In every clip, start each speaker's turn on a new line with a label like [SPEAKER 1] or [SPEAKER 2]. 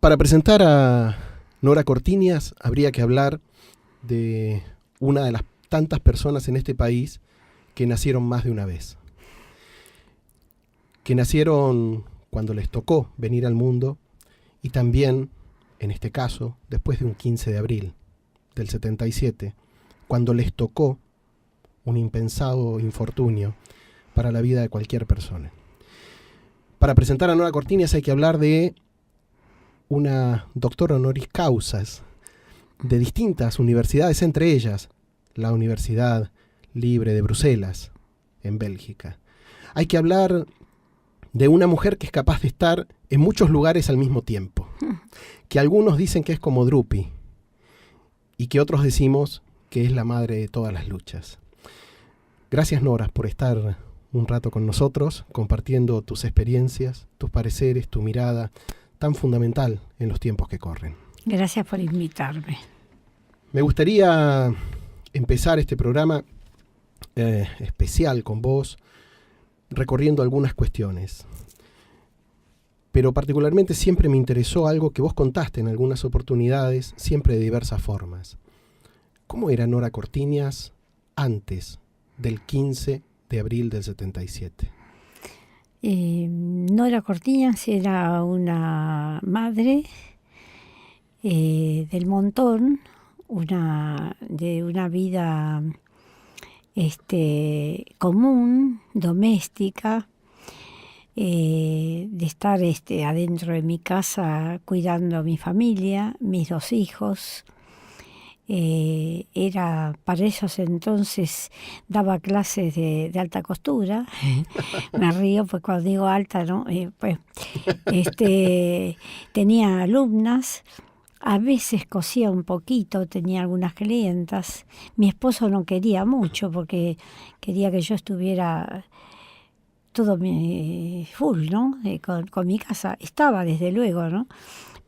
[SPEAKER 1] Para presentar a Nora Cortiñas habría que hablar de una de las tantas personas en este país que nacieron más de una vez. Que nacieron cuando les tocó venir al mundo y también, en este caso, después de un 15 de abril del 77, cuando les tocó un impensado infortunio para la vida de cualquier persona. Para presentar a Nora Cortiñas hay que hablar de una doctora honoris causas de distintas universidades, entre ellas la Universidad Libre de Bruselas, en Bélgica. Hay que hablar de una mujer que es capaz de estar en muchos lugares al mismo tiempo, que algunos dicen que es como Drupi y que otros decimos que es la madre de todas las luchas. Gracias, Nora, por estar un rato con nosotros, compartiendo tus experiencias, tus pareceres, tu mirada tan fundamental en los tiempos que corren.
[SPEAKER 2] Gracias por invitarme.
[SPEAKER 1] Me gustaría empezar este programa especial con vos, recorriendo algunas cuestiones. Pero particularmente siempre me interesó algo que vos contaste en algunas oportunidades, siempre de diversas formas. ¿Cómo era Nora Cortiñas antes del 15 de abril del 77?
[SPEAKER 2] Nora Cortiñas era una madre del montón, de una vida común, doméstica, de estar adentro de mi casa cuidando a mi familia, mis 2 hijos. Era para ellos entonces, daba clases de alta costura. Me río pues cuando digo alta, ¿no? Tenía alumnas, a veces cosía un poquito, tenía algunas clientas. Mi esposo no quería mucho porque quería que yo estuviera todo full, ¿no? Con mi casa. Estaba desde luego, ¿no?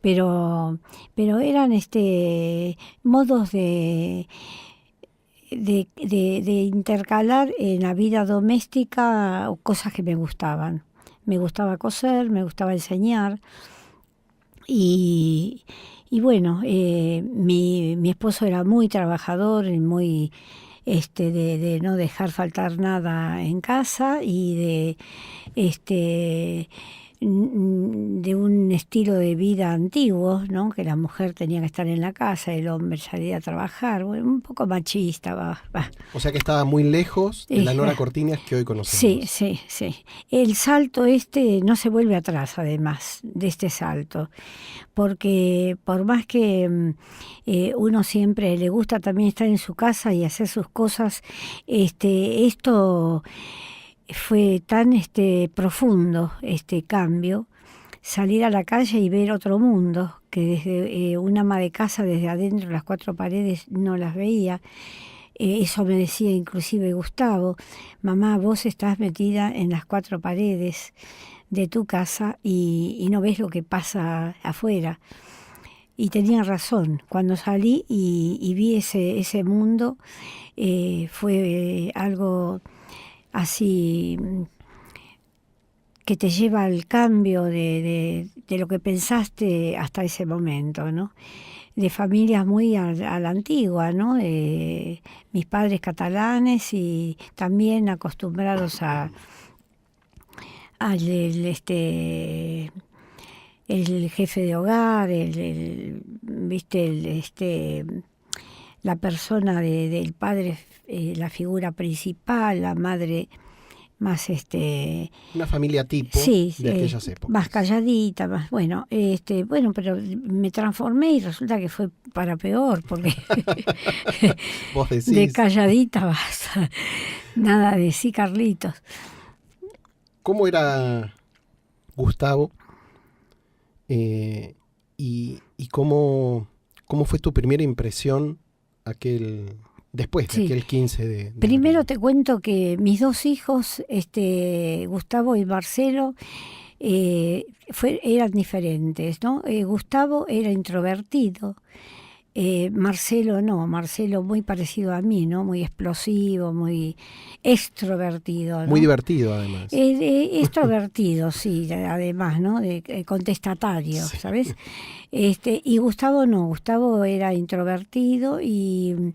[SPEAKER 2] Pero eran modos de intercalar en la vida doméstica cosas que me gustaban. Me gustaba coser, me gustaba enseñar y bueno, mi esposo era muy trabajador y muy de no dejar faltar nada en casa y de un estilo de vida antiguo, ¿no? Que la mujer tenía que estar en la casa, el hombre salía a trabajar, bueno, un poco machista. Va.
[SPEAKER 1] O sea que estaba muy lejos de la Nora Cortiñas que hoy conocemos.
[SPEAKER 2] Sí. El salto no se vuelve atrás, además de este salto, porque por más que uno siempre le gusta también estar en su casa y hacer sus cosas, esto fue tan profundo este cambio, salir a la calle y ver otro mundo, que desde una ama de casa, desde adentro las 4 paredes, no las veía. Eso me decía inclusive Gustavo: mamá, vos estás metida en las 4 paredes de tu casa y no ves lo que pasa afuera. Y tenía razón. Cuando salí y vi ese mundo, fue algo así que te lleva al cambio de lo que pensaste hasta ese momento, ¿no? De familias muy a la antigua, ¿no? Mis padres catalanes y también acostumbrados al el jefe de hogar, la persona del padre, la figura principal, la madre más
[SPEAKER 1] una familia tipo de aquellas épocas.
[SPEAKER 2] Más calladita, más bueno, pero me transformé y resulta que fue para peor, porque
[SPEAKER 1] ¿Vos decís?
[SPEAKER 2] De calladita basta. Nada de sí, Carlitos.
[SPEAKER 1] ¿Cómo era Gustavo? Y cómo fue tu primera impresión después de aquel 15 de
[SPEAKER 2] Primero
[SPEAKER 1] abril?
[SPEAKER 2] te cuento que mis 2 hijos, Gustavo y Marcelo, eran diferentes, ¿no? Gustavo era introvertido, Marcelo no, Marcelo muy parecido a mí, ¿no? Muy explosivo, muy extrovertido, ¿no?
[SPEAKER 1] Muy divertido, además.
[SPEAKER 2] Extrovertido, sí, además, ¿no? Contestatario,
[SPEAKER 1] Sí.
[SPEAKER 2] ¿sabes? Y Gustavo no, Gustavo era introvertido y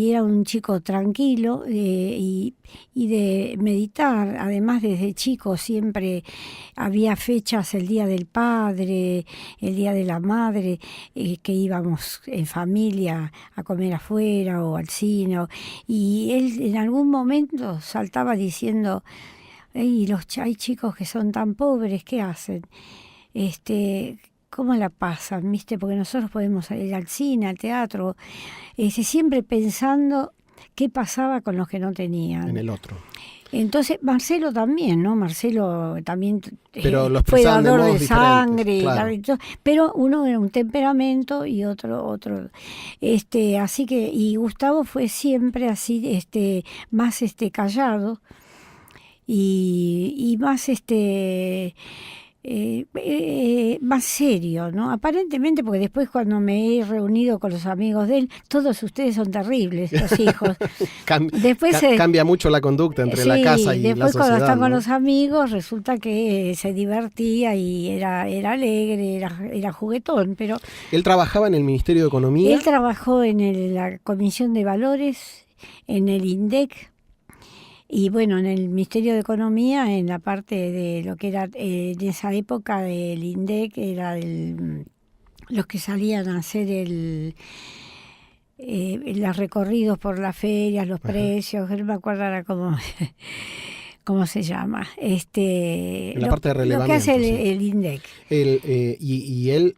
[SPEAKER 2] era un chico tranquilo y de meditar. Además, desde chico siempre había fechas, el Día del Padre, el Día de la Madre, que íbamos en familia a comer afuera o al cine. Y él en algún momento saltaba diciendo: "Ey, hay chicos que son tan pobres, ¿qué hacen? ¿Cómo la pasan? ¿Viste? Porque nosotros podemos ir al cine, al teatro", siempre pensando qué pasaba con los que no tenían.
[SPEAKER 1] En el otro.
[SPEAKER 2] Entonces, Marcelo también, ¿no? Marcelo también
[SPEAKER 1] Pero lo
[SPEAKER 2] fue
[SPEAKER 1] expresaban de
[SPEAKER 2] dador de
[SPEAKER 1] modos
[SPEAKER 2] sangre,
[SPEAKER 1] diferentes, claro.
[SPEAKER 2] pero uno era un temperamento y otro. Así que, y Gustavo fue siempre así, más callado y más más serio, ¿no? Aparentemente, porque después cuando me he reunido con los amigos de él, todos ustedes son terribles, los hijos. Después
[SPEAKER 1] cambia mucho la conducta entre
[SPEAKER 2] sí,
[SPEAKER 1] la casa y la
[SPEAKER 2] después
[SPEAKER 1] sociedad,
[SPEAKER 2] cuando está con
[SPEAKER 1] ¿no?
[SPEAKER 2] los amigos resulta que se divertía y era alegre, era juguetón, pero
[SPEAKER 1] Él trabajaba en el Ministerio de Economía.
[SPEAKER 2] él trabajó en la Comisión de Valores, en el INDEC, y bueno, en el Ministerio de Economía, en la parte de lo que era en esa época del INDEC, era los que salían a hacer los recorridos por las ferias, los precios, no me acuerdo ahora cómo se llama.
[SPEAKER 1] En la parte de
[SPEAKER 2] lo que
[SPEAKER 1] relevamiento.
[SPEAKER 2] hace
[SPEAKER 1] Sí.
[SPEAKER 2] el INDEC.
[SPEAKER 1] Y él...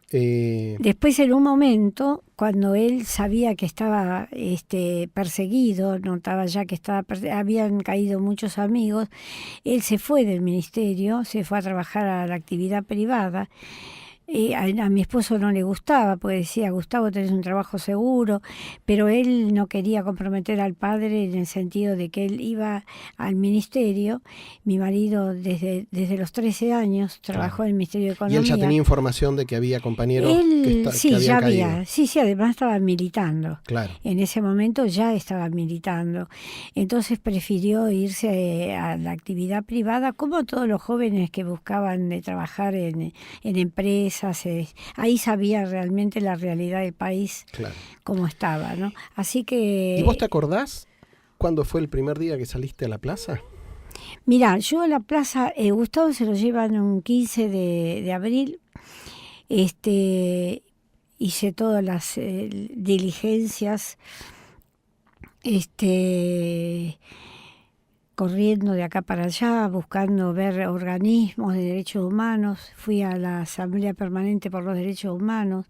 [SPEAKER 2] Después, en un momento, cuando él sabía que estaba perseguido, notaba ya que habían caído muchos amigos, él se fue del ministerio, se fue a trabajar a la actividad privada. A mi esposo no le gustaba, porque decía: Gustavo, tenés un trabajo seguro, pero él no quería comprometer al padre en el sentido de que él iba al ministerio. Mi marido desde los 13 años trabajó
[SPEAKER 1] Claro.
[SPEAKER 2] en el Ministerio de
[SPEAKER 1] Y
[SPEAKER 2] Economía.
[SPEAKER 1] él ya tenía información de que había compañeros
[SPEAKER 2] Él sí,
[SPEAKER 1] que habían
[SPEAKER 2] ya
[SPEAKER 1] caído.
[SPEAKER 2] había, sí, además estaba militando.
[SPEAKER 1] Claro.
[SPEAKER 2] En ese momento ya estaba militando. Entonces prefirió irse a la actividad privada, como todos los jóvenes que buscaban de trabajar en empresas. Ahí sabía realmente la realidad del país,
[SPEAKER 1] Claro.
[SPEAKER 2] cómo estaba, ¿no? Así que...
[SPEAKER 1] ¿Y vos te acordás cuándo fue el primer día que saliste a la plaza?
[SPEAKER 2] Mirá, yo a la plaza, Gustavo se lo llevan un 15 de abril. Hice todas las diligencias, corriendo de acá para allá, buscando ver organismos de derechos humanos. Fui a la Asamblea Permanente por los Derechos Humanos,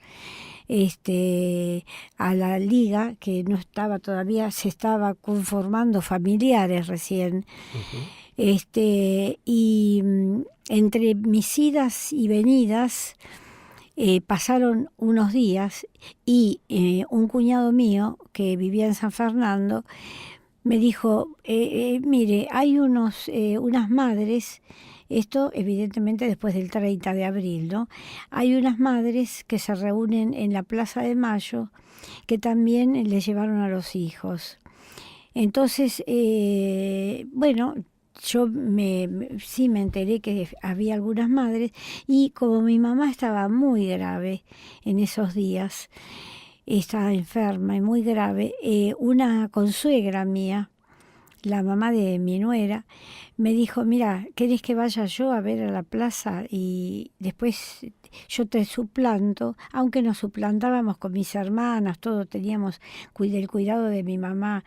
[SPEAKER 2] a la Liga, que no estaba todavía, se estaba conformando, familiares recién. Y entre mis idas y venidas pasaron unos días y un cuñado mío que vivía en San Fernando me dijo: mire, hay unas madres, esto evidentemente después del 30 de abril, ¿no? Hay unas madres que se reúnen en la Plaza de Mayo que también les llevaron a los hijos. Entonces, bueno, yo sí me enteré que había algunas madres, y como mi mamá estaba muy grave en esos días, estaba enferma y muy grave, una consuegra mía, la mamá de mi nuera, me dijo: mira, ¿querés que vaya yo a ver a la plaza y después yo te suplanto? Aunque nos suplantábamos con mis hermanas, todos teníamos el cuidado de mi mamá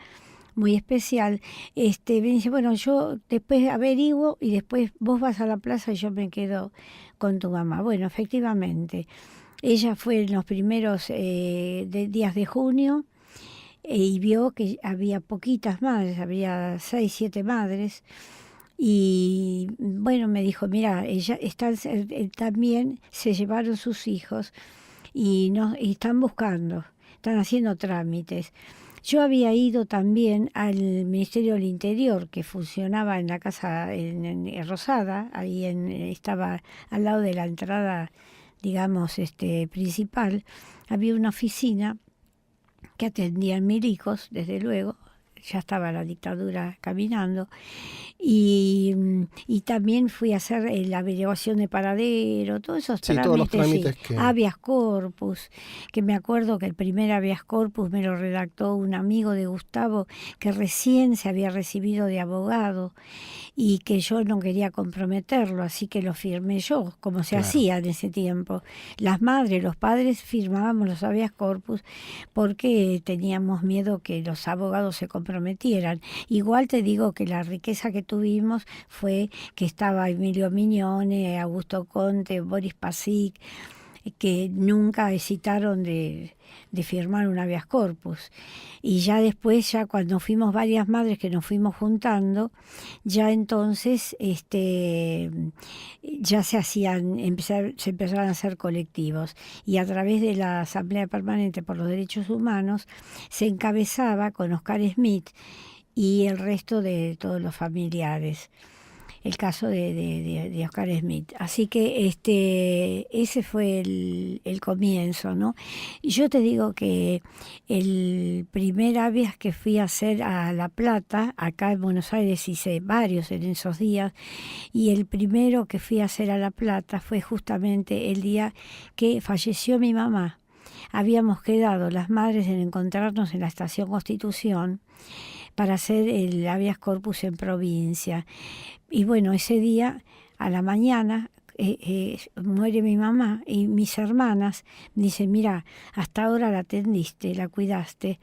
[SPEAKER 2] muy especial. Me dice: bueno, yo después averiguo y después vos vas a la plaza y yo me quedo con tu mamá. Bueno, efectivamente, ella fue en los primeros días de junio y vio que había poquitas madres, había 6, 7 madres. Y bueno, me dijo: mira, también se llevaron sus hijos y están buscando, están haciendo trámites. Yo había ido también al Ministerio del Interior, que funcionaba en la casa en Rosada, ahí estaba al lado de la entrada digamos, principal, había una oficina que atendían milicos, desde luego, ya estaba la dictadura caminando, y también fui a hacer la averiguación de paradero, todos esos
[SPEAKER 1] Sí, todos los
[SPEAKER 2] trámites,
[SPEAKER 1] trámites
[SPEAKER 2] sí,
[SPEAKER 1] que...
[SPEAKER 2] habeas corpus, que me acuerdo que el primer habeas corpus me lo redactó un amigo de Gustavo que recién se había recibido de abogado y que yo no quería comprometerlo, así que lo firmé yo, como se
[SPEAKER 1] Claro,
[SPEAKER 2] hacía en ese tiempo. Las madres, los padres firmábamos los habeas corpus porque teníamos miedo que los abogados se comprometieran. Igual te digo que la riqueza que tuvimos fue que estaba Emilio Mignone, Augusto Conte, Boris Pasic, que nunca hesitaron de firmar un habeas corpus. Y ya después, ya cuando fuimos varias madres que nos fuimos juntando, ya entonces ya se empezaron a hacer colectivos. Y a través de la Asamblea Permanente por los Derechos Humanos se encabezaba con Oscar Smith y el resto de todos los familiares el caso de Oscar Smith. Así que ese fue el comienzo, ¿no? Y yo te digo que el primer habeas que fui a hacer a La Plata, acá en Buenos Aires hice varios en esos días, y el primero que fui a hacer a La Plata fue justamente el día que falleció mi mamá. Habíamos quedado las madres en encontrarnos en la Estación Constitución para hacer el habeas corpus en provincia. Y bueno, ese día, a la mañana, muere mi mamá y mis hermanas me dicen, mira, hasta ahora la atendiste, la cuidaste,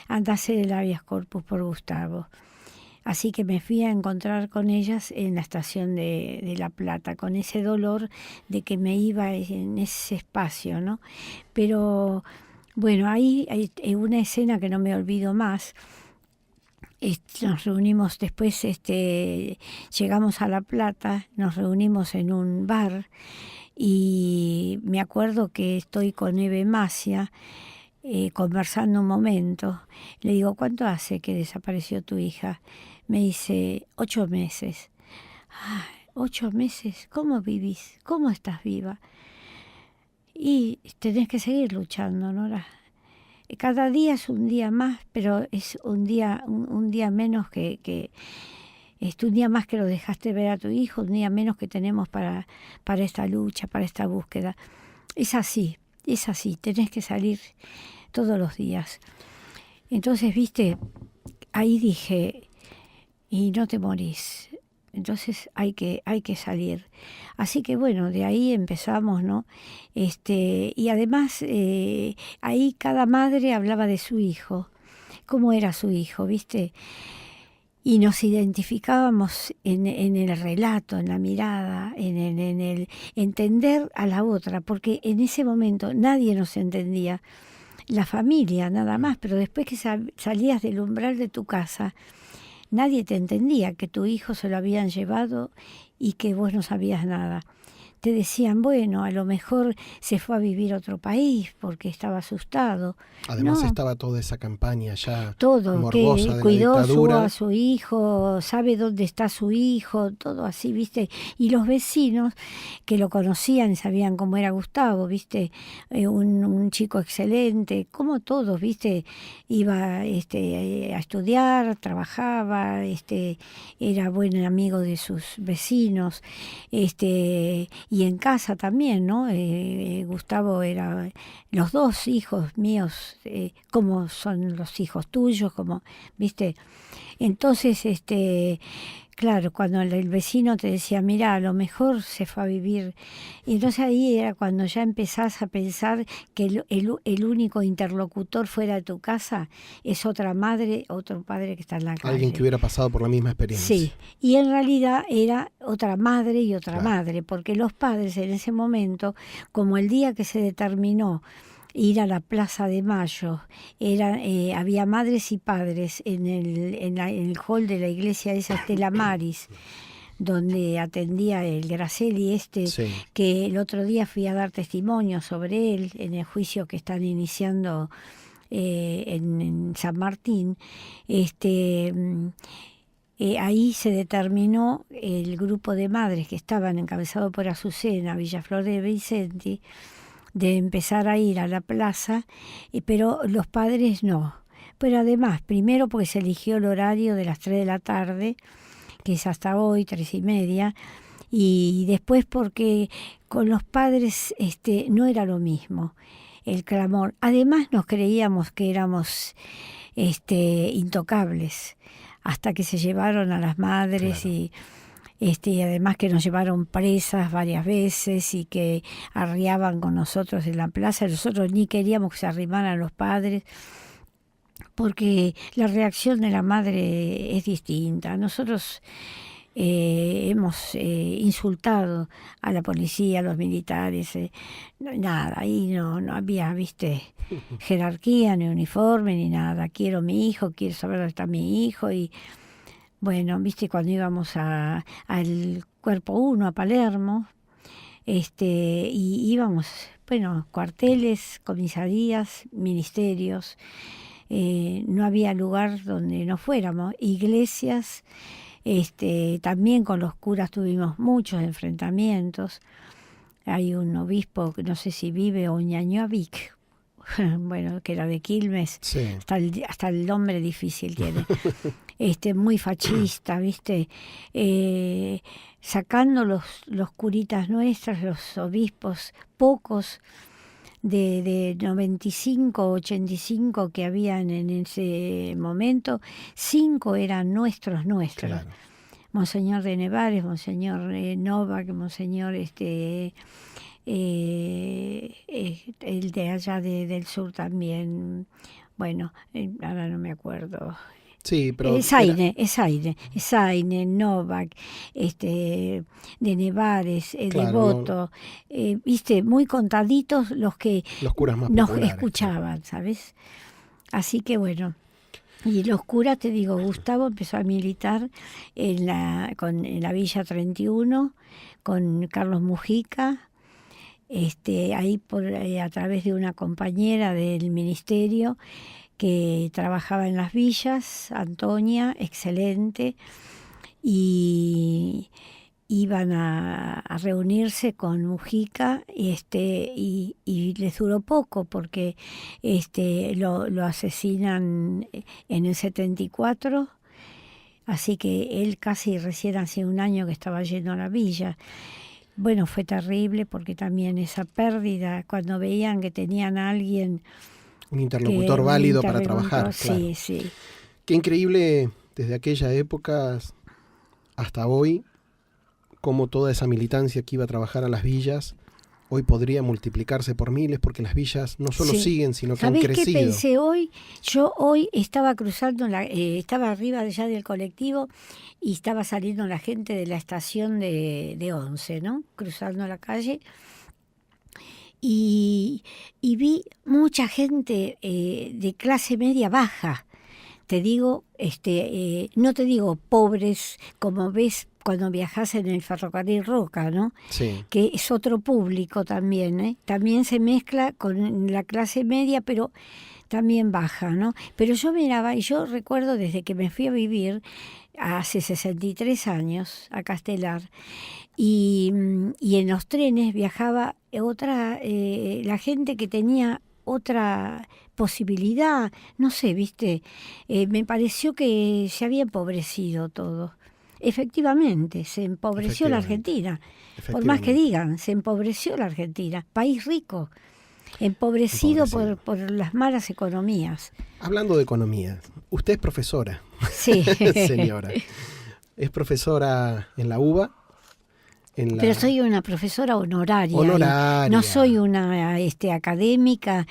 [SPEAKER 2] anda a hacer el habeas corpus por Gustavo. Así que me fui a encontrar con ellas en la estación de La Plata, con ese dolor de que me iba en ese espacio, ¿no? Pero bueno, ahí hay una escena que no me olvido más. Nos reunimos después, llegamos a La Plata, nos reunimos en un bar y me acuerdo que estoy con Eve Macia conversando un momento. Le digo, ¿cuánto hace que desapareció tu hija? Me dice, 8 meses. Ay, 8 meses, ¿cómo vivís? ¿Cómo estás viva? Y tenés que seguir luchando, Nora. Cada día es un día más, pero es un día menos que un día más que lo dejaste ver a tu hijo, un día menos que tenemos para esta lucha, para esta búsqueda. Es así, tenés que salir todos los días. Entonces, viste, ahí dije, y no te morís. Entonces hay que salir. Así que bueno, de ahí empezamos, ¿no? Y además ahí cada madre hablaba de su hijo, cómo era su hijo, ¿viste? Y nos identificábamos en el relato, en la mirada, en el entender a la otra, porque en ese momento nadie nos entendía, la familia nada más, pero después que salías del umbral de tu casa, nadie te entendía que tu hijo se lo habían llevado y que vos no sabías nada. Te decían, bueno, a lo mejor se fue a vivir a otro país porque estaba asustado.
[SPEAKER 1] además
[SPEAKER 2] No,
[SPEAKER 1] estaba toda esa campaña ya
[SPEAKER 2] todo,
[SPEAKER 1] morbosa
[SPEAKER 2] que
[SPEAKER 1] de la
[SPEAKER 2] cuidó a
[SPEAKER 1] dictadura.
[SPEAKER 2] su hijo, sabe dónde está su hijo, todo así, ¿viste? Y los vecinos que lo conocían, sabían cómo era Gustavo, ¿viste? Un chico excelente, como todos, ¿viste? Iba a estudiar, trabajaba, era buen amigo de sus vecinos, y en casa también, ¿no? Gustavo era los dos hijos míos, como son los hijos tuyos, como, ¿viste? Entonces, claro, cuando el vecino te decía, mira, a lo mejor se fue a vivir, y entonces ahí era cuando ya empezás a pensar que el único interlocutor fuera de tu casa es otra madre, otro padre que está en la
[SPEAKER 1] Alguien que
[SPEAKER 2] calle.
[SPEAKER 1] hubiera pasado por la misma
[SPEAKER 2] Sí,
[SPEAKER 1] experiencia.
[SPEAKER 2] y en realidad era otra madre y otra
[SPEAKER 1] Claro.
[SPEAKER 2] madre, porque los padres en ese momento, como el día que se determinó ir a la Plaza de Mayo, había madres y padres en el hall de la iglesia esa Estela Maris, donde atendía el Graceli
[SPEAKER 1] Sí.
[SPEAKER 2] que el otro día fui a dar testimonio sobre él en el juicio que están iniciando en San Martín. ahí se determinó el grupo de madres que estaban encabezado por Azucena, Villaflor de Vicenti, de empezar a ir a la plaza, pero los padres no. Pero además, primero porque se eligió el horario de las 3 de la tarde, que es hasta hoy, 3:30, y después porque con los padres no era lo mismo el clamor. Además nos creíamos que éramos intocables, hasta que se llevaron a las madres. Claro. Y además que nos llevaron presas varias veces y que arriaban con nosotros en la plaza. Nosotros ni queríamos que se arrimaran los padres, porque la reacción de la madre es distinta. Nosotros hemos insultado a la policía, a los militares, nada, ahí no había, jerarquía, ni uniforme, ni nada. Quiero mi hijo, quiero saber dónde está mi hijo. Y bueno, cuando íbamos al Cuerpo 1 a Palermo, y íbamos, cuarteles, comisarías, ministerios, no había lugar donde no fuéramos, iglesias. También con los curas tuvimos muchos enfrentamientos. Hay un obispo, que no sé si vive, Oñañovic, que era de Quilmes, sí. Hasta el nombre difícil tiene. Muy fachista, sacando los curitas nuestros, los obispos, pocos, de 95, 85 que habían en ese momento, 5 eran nuestros. Claro. Monseñor de Nevares, Monseñor Novak, Monseñor el de allá del sur también, ahora no me acuerdo.
[SPEAKER 1] Sí, pero
[SPEAKER 2] es Aine, Novak, de Nevares, claro, Devoto, muy contaditos los que
[SPEAKER 1] curas más
[SPEAKER 2] nos escuchaban, ¿sabes? Así que y los curas, te digo, Gustavo empezó a militar en la Villa 31 con Carlos Mujica, ahí a través de una compañera del ministerio que trabajaba en las villas, Antonia, excelente, y iban a reunirse con Mujica y les duró poco porque lo asesinan en el 74, así que él casi recién hace un año que estaba yendo a la villa. Fue terrible porque también esa pérdida, cuando veían que tenían a alguien...
[SPEAKER 1] Un interlocutor válido para trabajar.
[SPEAKER 2] Sí,
[SPEAKER 1] claro.
[SPEAKER 2] Sí.
[SPEAKER 1] Qué increíble desde aquella época hasta hoy, cómo toda esa militancia que iba a trabajar a las villas, hoy podría multiplicarse por miles, porque las villas no solo siguen, sino que han crecido.
[SPEAKER 2] ¿Sabés qué pensé hoy? Yo hoy estaba cruzando, estaba arriba ya del colectivo y estaba saliendo la gente de la estación de Once, ¿no? Cruzando la calle. Y vi mucha gente de clase media baja. Te digo, no te digo pobres, como ves cuando viajas en el ferrocarril Roca, ¿no?
[SPEAKER 1] Sí.
[SPEAKER 2] Que es otro público también, ¿eh? También se mezcla con la clase media, pero también baja, ¿no? Pero yo miraba, y yo recuerdo desde que me fui a vivir hace 63 años a Castelar, y en los trenes viajaba la gente que tenía otra posibilidad, no sé, me pareció que se había empobrecido todo. Efectivamente, se empobreció la Argentina, por más que digan, se empobreció la Argentina, país rico, empobrecido. Por las malas economías.
[SPEAKER 1] Hablando de economía, usted es profesora,
[SPEAKER 2] sí.
[SPEAKER 1] Señora, es profesora en la UBA.
[SPEAKER 2] Pero soy una profesora honoraria. No soy una académica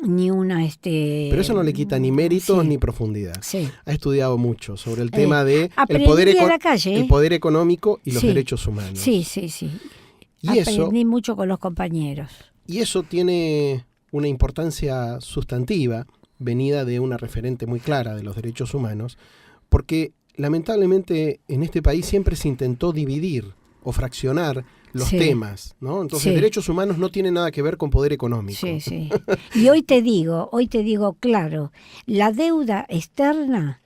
[SPEAKER 2] ni una...
[SPEAKER 1] Pero eso no le quita ni méritos ni profundidad.
[SPEAKER 2] Sí.
[SPEAKER 1] Ha estudiado mucho sobre el tema de el poder económico y los derechos humanos.
[SPEAKER 2] Sí. Y aprendí mucho con los compañeros.
[SPEAKER 1] Y eso tiene una importancia sustantiva, venida de una referente muy clara de los derechos humanos, porque lamentablemente en este país siempre se intentó dividir o fraccionar los temas, ¿no? Entonces, derechos humanos no tienen nada que ver con poder económico.
[SPEAKER 2] Sí. Y hoy te digo, claro, la deuda externa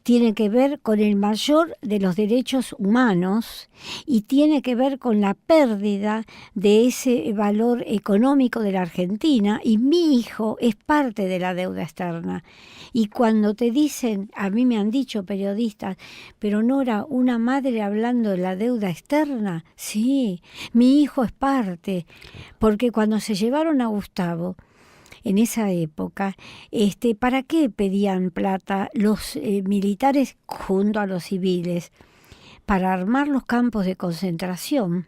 [SPEAKER 2] tiene que ver con el mayor de los derechos humanos y tiene que ver con la pérdida de ese valor económico de la Argentina, y mi hijo es parte de la deuda externa. Y cuando te dicen, a mí me han dicho periodistas, pero Nora, una madre hablando de la deuda externa, sí, mi hijo es parte, porque cuando se llevaron a Gustavo, en esa época, ¿para qué pedían plata los militares junto a los civiles? Para armar los campos de concentración,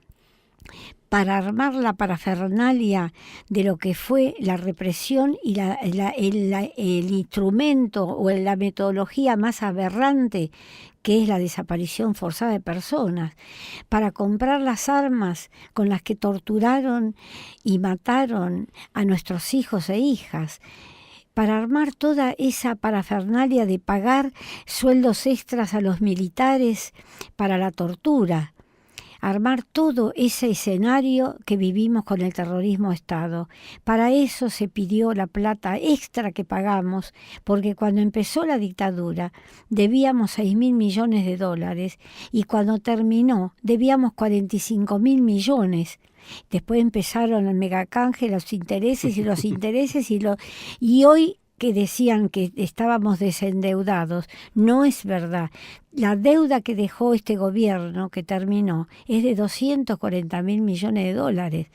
[SPEAKER 2] para armar la parafernalia de lo que fue la represión y el instrumento o la metodología más aberrante, que es la desaparición forzada de personas, para comprar las armas con las que torturaron y mataron a nuestros hijos e hijas, para armar toda esa parafernalia de pagar sueldos extras a los militares para la tortura, armar todo ese escenario que vivimos con el terrorismo de Estado. Para eso se pidió la plata extra que pagamos, porque cuando empezó la dictadura debíamos 6.000 millones de dólares y cuando terminó debíamos 45.000 millones. Después empezaron el megacanje, los intereses y los intereses y hoy que decían que estábamos desendeudados, no es verdad. La deuda que dejó este gobierno, que terminó, es de 240.000 millones de dólares,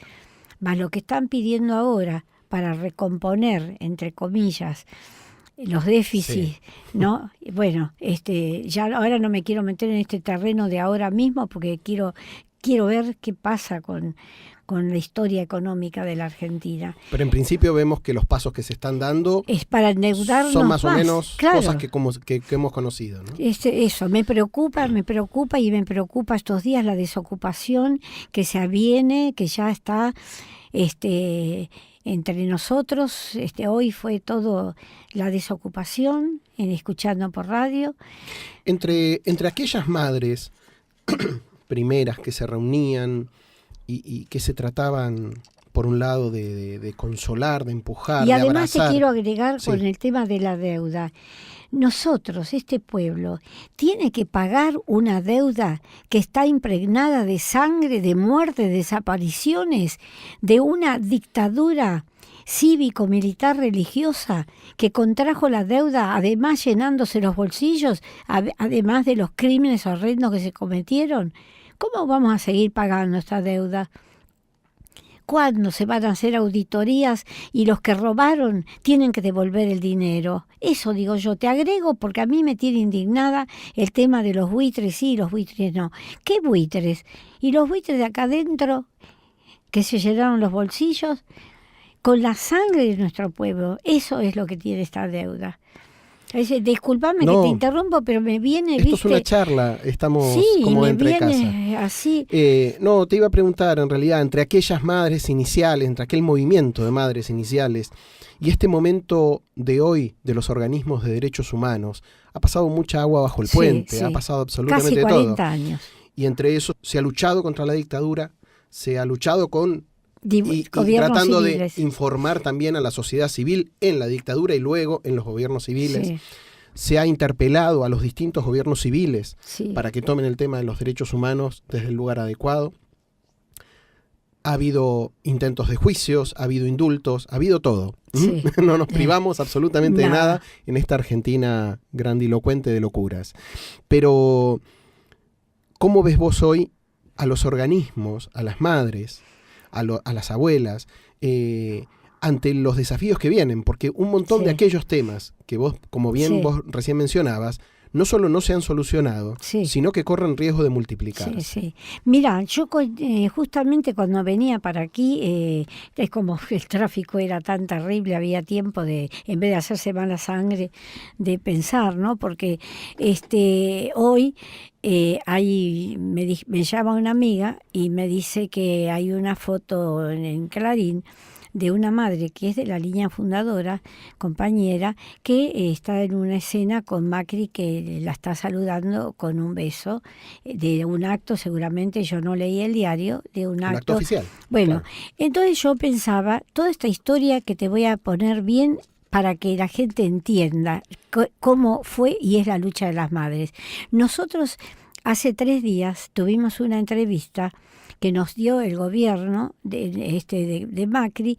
[SPEAKER 2] más lo que están pidiendo ahora para recomponer, entre comillas, los déficits, sí. ¿No? Bueno, ya ahora no me quiero meter en este terreno de ahora mismo porque quiero ver qué pasa con la historia económica de la Argentina.
[SPEAKER 1] Pero en principio vemos que los pasos que se están dando
[SPEAKER 2] es para endeudarnos
[SPEAKER 1] son más o menos
[SPEAKER 2] claro.
[SPEAKER 1] Cosas que hemos conocido, ¿no?
[SPEAKER 2] Eso, me preocupa estos días la desocupación que se aviene, que ya está entre nosotros. Hoy fue todo la desocupación, escuchando por radio.
[SPEAKER 1] Entre aquellas madres primeras que se reunían y que se trataban, por un lado, de consolar, de empujar,
[SPEAKER 2] y
[SPEAKER 1] de
[SPEAKER 2] además
[SPEAKER 1] abrazar.
[SPEAKER 2] Te quiero agregar
[SPEAKER 1] sí.
[SPEAKER 2] Con el tema de la deuda. Nosotros, este pueblo, tiene que pagar una deuda que está impregnada de sangre, de muerte, de desapariciones, de una dictadura cívico-militar religiosa que contrajo la deuda, además llenándose los bolsillos, además de los crímenes horrendos que se cometieron. ¿Cómo vamos a seguir pagando esta deuda? ¿Cuándo se van a hacer auditorías y los que robaron tienen que devolver el dinero? Eso digo yo, te agrego porque a mí me tiene indignada el tema de los buitres sí y los buitres no. ¿Qué buitres? ¿Y los buitres de acá adentro que se llenaron los bolsillos? Con la sangre de nuestro pueblo. Eso es lo que tiene esta deuda. Disculpame que te interrumpo, pero me viene...
[SPEAKER 1] Esto es una charla, estamos como entre casa.
[SPEAKER 2] Así.
[SPEAKER 1] No, te iba a preguntar, en realidad, entre aquellas madres iniciales, entre aquel movimiento de madres iniciales y este momento de hoy de los organismos de derechos humanos, ha pasado mucha agua bajo el puente, ha pasado absolutamente
[SPEAKER 2] casi 40
[SPEAKER 1] todo.
[SPEAKER 2] años.
[SPEAKER 1] Y entre eso se ha luchado contra la dictadura, se ha luchado con... Y
[SPEAKER 2] tratando
[SPEAKER 1] civiles. De informar también a la sociedad civil en la dictadura y luego en los gobiernos civiles. Sí. Se ha interpelado a los distintos gobiernos civiles para que tomen el tema de los derechos humanos desde el lugar adecuado. Ha habido intentos de juicios, ha habido indultos, ha habido todo. Sí. No nos privamos absolutamente de nada en esta Argentina grandilocuente de locuras. Pero, ¿cómo ves vos hoy a los organismos, a las madres, a las abuelas, ante los desafíos que vienen? Porque un montón de aquellos temas que vos, como bien vos recién mencionabas, no solo no se han solucionado, sino que corren riesgo de multiplicarse.
[SPEAKER 2] Sí. Mira, yo justamente cuando venía para aquí, es como el tráfico era tan terrible, había tiempo de, en vez de hacerse mala sangre, de pensar, ¿no? Porque hoy... me llama una amiga y me dice que hay una foto en Clarín de una madre que es de la línea fundadora, compañera, que está en una escena con Macri que la está saludando con un beso, de un acto, seguramente yo no leí el diario, de un acto
[SPEAKER 1] oficial.
[SPEAKER 2] Bueno,
[SPEAKER 1] claro.
[SPEAKER 2] Entonces yo pensaba, toda esta historia que te voy a poner bien para que la gente entienda cómo fue y es la lucha de las madres. Nosotros hace 3 días tuvimos una entrevista que nos dio el gobierno de Macri,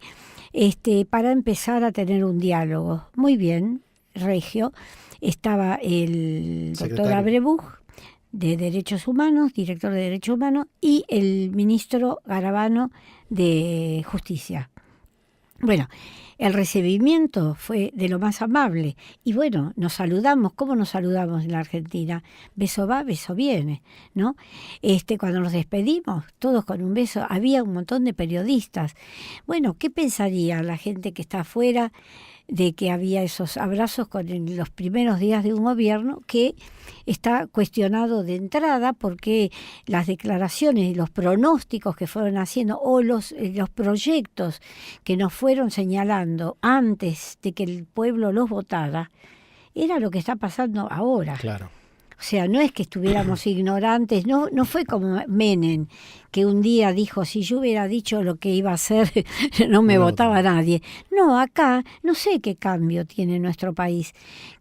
[SPEAKER 2] para empezar a tener un diálogo. Muy bien, regio. Estaba el doctor Abrebuch, de Derechos Humanos, director de Derechos Humanos, y el ministro Garabano de Justicia. Bueno, el recibimiento fue de lo más amable. Y bueno, nos saludamos. ¿Cómo nos saludamos en la Argentina? Beso va, beso viene, ¿no? Cuando nos despedimos, todos con un beso. Había un montón de periodistas. Bueno, ¿qué pensaría la gente que está afuera de que había esos abrazos en los primeros días de un gobierno que está cuestionado de entrada porque las declaraciones y los pronósticos que fueron haciendo o los proyectos que nos fueron señalando antes de que el pueblo los votara, era lo que está pasando ahora.
[SPEAKER 1] Claro.
[SPEAKER 2] O sea, no es que estuviéramos ignorantes, no fue como Menem, que un día dijo, si yo hubiera dicho lo que iba a hacer, no me votaba nadie. No, acá no sé qué cambio tiene nuestro país.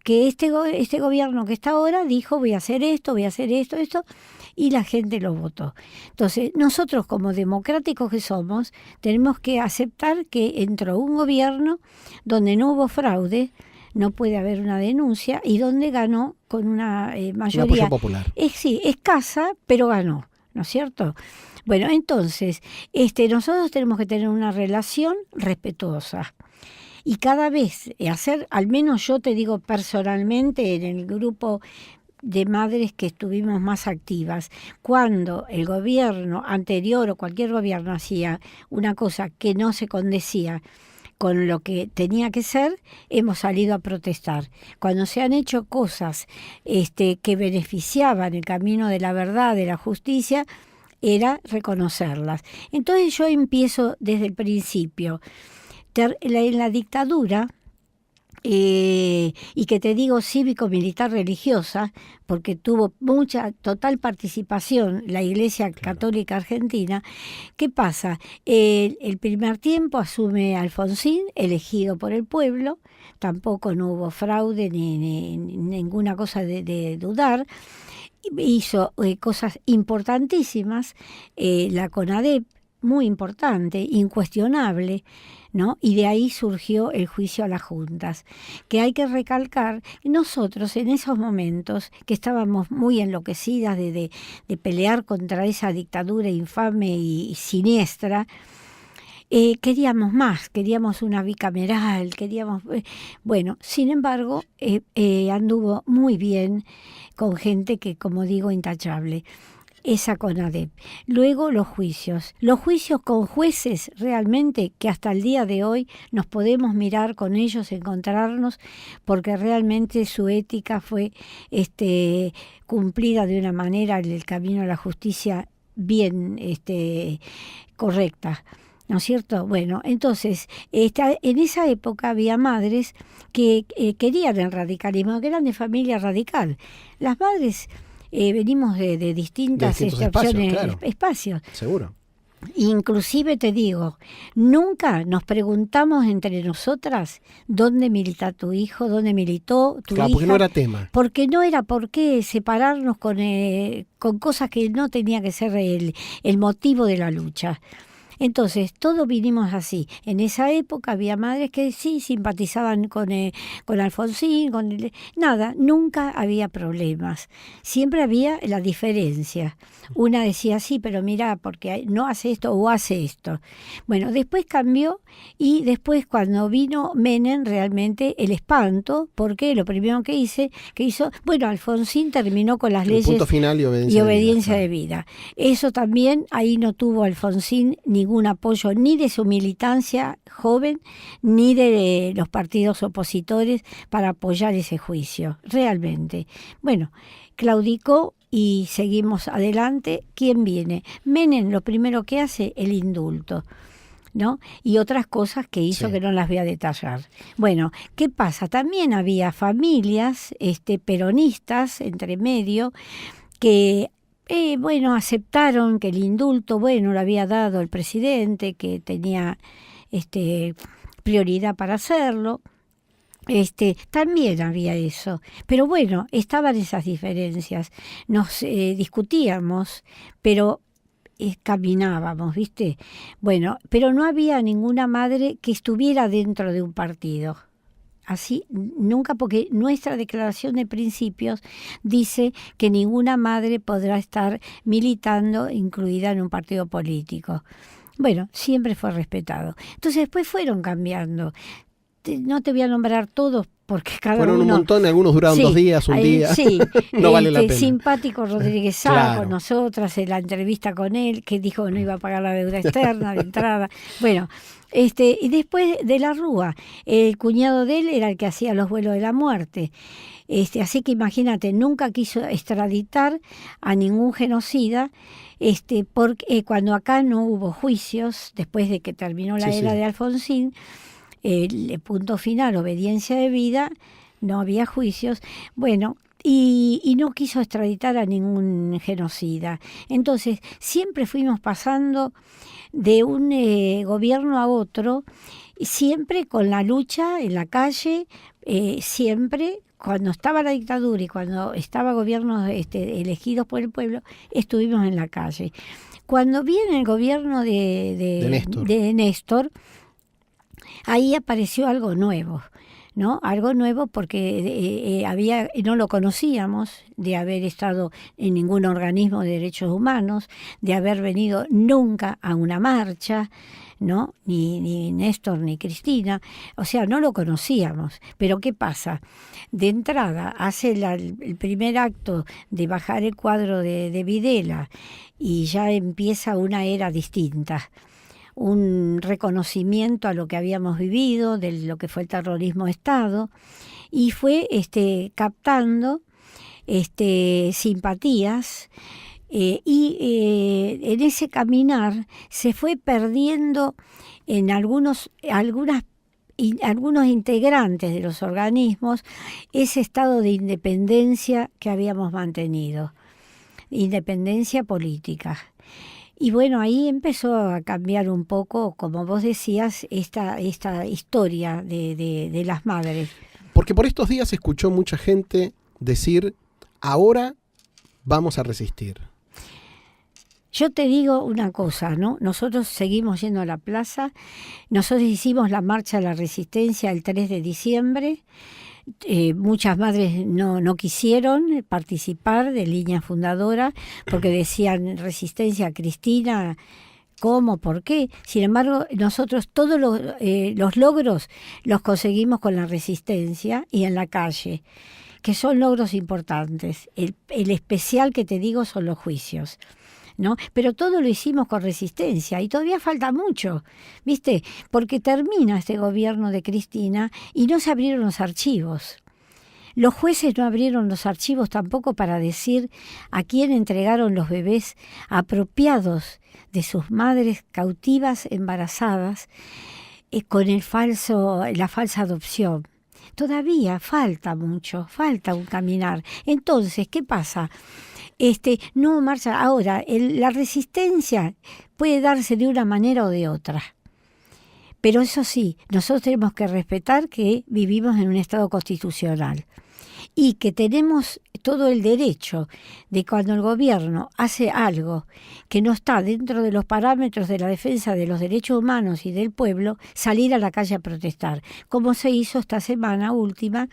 [SPEAKER 2] Que este gobierno que está ahora dijo, voy a hacer esto, y la gente lo votó. Entonces, nosotros como democráticos que somos, tenemos que aceptar que entró un gobierno donde no hubo fraude, no puede haber una denuncia, y donde ganó con una mayoría
[SPEAKER 1] popular.
[SPEAKER 2] Sí, escasa, pero ganó, ¿no es cierto? Bueno, entonces, nosotros tenemos que tener una relación respetuosa. Y cada vez hacer, al menos yo te digo personalmente, en el grupo de madres que estuvimos más activas, cuando el gobierno anterior o cualquier gobierno hacía una cosa que no se condecía con lo que tenía que ser, hemos salido a protestar. Cuando se han hecho cosas que beneficiaban el camino de la verdad, de la justicia, era reconocerlas. Entonces yo empiezo desde el principio. En la dictadura, y que te digo cívico-militar religiosa, porque tuvo total participación la Iglesia Católica Argentina. ¿Qué pasa? El primer tiempo asume Alfonsín, elegido por el pueblo, tampoco no hubo fraude ni ninguna cosa de dudar. Hizo cosas importantísimas, la CONADEP, muy importante, incuestionable, ¿no? Y de ahí surgió el juicio a las juntas, que hay que recalcar, nosotros en esos momentos que estábamos muy enloquecidas de pelear contra esa dictadura infame y siniestra, queríamos más, queríamos una bicameral, bueno, sin embargo, anduvo muy bien con gente que, como digo, intachable. Esa CONADEP. Luego los juicios con jueces realmente que hasta el día de hoy nos podemos mirar con ellos, encontrarnos, porque realmente su ética fue cumplida de una manera en el camino a la justicia bien correcta. ¿No es cierto? Bueno, entonces, en esa época había madres que querían el radicalismo, que eran de familia radical. Las madres venimos de distintas opciones, espacios.
[SPEAKER 1] Seguro.
[SPEAKER 2] Inclusive te digo, nunca nos preguntamos entre nosotras dónde milita tu hijo, dónde militó tu hija.
[SPEAKER 1] Porque no era tema.
[SPEAKER 2] Porque no era por qué separarnos con cosas que no tenía que ser el motivo de la lucha. Entonces, todos vinimos así. En esa época había madres que sí simpatizaban con Alfonsín, nada, nunca había problemas. Siempre había la diferencia. Una decía, sí, pero mira, porque no hace esto o hace esto. Bueno, después cambió y después cuando vino Menem, realmente el espanto, porque lo primero que hizo, bueno, Alfonsín terminó con las leyes
[SPEAKER 1] punto final y obediencia
[SPEAKER 2] de vida. Eso también, ahí no tuvo Alfonsín ningún apoyo ni de su militancia joven, ni de los partidos opositores para apoyar ese juicio, realmente. Bueno, claudicó y seguimos adelante. ¿Quién viene? Menem, lo primero que hace, el indulto, ¿no? Y otras cosas que hizo que no las voy a detallar. Bueno, ¿qué pasa? También había familias peronistas entre medio que aceptaron que el indulto, lo había dado el presidente, que tenía prioridad para hacerlo. También había eso. Pero bueno, estaban esas diferencias. Nos discutíamos, pero caminábamos, ¿viste? Bueno, pero no había ninguna madre que estuviera dentro de un partido. Así, nunca, porque nuestra declaración de principios dice que ninguna madre podrá estar militando incluida en un partido político. Bueno, siempre fue respetado. Entonces después fueron cambiando. No te voy a nombrar todos porque cada
[SPEAKER 1] Fueron
[SPEAKER 2] uno...
[SPEAKER 1] un montón, algunos duraron
[SPEAKER 2] Sí,
[SPEAKER 1] 2 días, un día.
[SPEAKER 2] sí,
[SPEAKER 1] No vale la pena.
[SPEAKER 2] Simpático Rodríguez Sá
[SPEAKER 1] Claro.
[SPEAKER 2] con nosotras, en la entrevista con él, que dijo que no iba a pagar la deuda externa de entrada. Bueno, y después de la Rúa, el cuñado de él era el que hacía los vuelos de la muerte. Así que imagínate, nunca quiso extraditar a ningún genocida, porque cuando acá no hubo juicios, después de que terminó la era de Alfonsín, el punto final, obediencia de vida, no había juicios. Bueno, y no quiso extraditar a ningún genocida. Entonces, siempre fuimos pasando de un gobierno a otro, siempre con la lucha en la calle, siempre cuando estaba la dictadura y cuando estaba gobiernos elegidos por el pueblo, estuvimos en la calle. Cuando viene el gobierno de Néstor, ahí apareció algo nuevo, ¿no? Algo nuevo porque no lo conocíamos, de haber estado en ningún organismo de derechos humanos, de haber venido nunca a una marcha, ¿no? Ni Néstor ni Cristina, o sea, no lo conocíamos. Pero ¿qué pasa? De entrada hace el primer acto de bajar el cuadro de Videla y ya empieza una era distinta. Un reconocimiento a lo que habíamos vivido, de lo que fue el terrorismo de Estado, y fue captando simpatías, y en ese caminar se fue perdiendo en algunos integrantes de los organismos ese estado de independencia que habíamos mantenido, independencia política. Y bueno, ahí empezó a cambiar un poco, como vos decías, esta historia de las madres.
[SPEAKER 1] Porque por estos días escuchó mucha gente decir, ahora vamos a resistir.
[SPEAKER 2] Yo te digo una cosa, ¿no? Nosotros seguimos yendo a la plaza, nosotros hicimos la Marcha de la Resistencia el 3 de diciembre, muchas madres no quisieron participar de línea fundadora porque decían resistencia a Cristina, ¿cómo? ¿Por qué? Sin embargo, nosotros todos los logros los conseguimos con la resistencia y en la calle, que son logros importantes. El especial que te digo son los juicios, ¿no? Pero todo lo hicimos con resistencia y todavía falta mucho, ¿viste? Porque termina este gobierno de Cristina y no se abrieron los archivos. Los jueces no abrieron los archivos tampoco para decir a quién entregaron los bebés apropiados de sus madres cautivas embarazadas con la falsa adopción. Todavía falta mucho, falta un caminar. Entonces, ¿qué pasa? No marcha. Ahora, la resistencia puede darse de una manera o de otra. Pero eso sí, nosotros tenemos que respetar que vivimos en un Estado constitucional y que tenemos todo el derecho de, cuando el gobierno hace algo que no está dentro de los parámetros de la defensa de los derechos humanos y del pueblo, salir a la calle a protestar, como se hizo esta semana última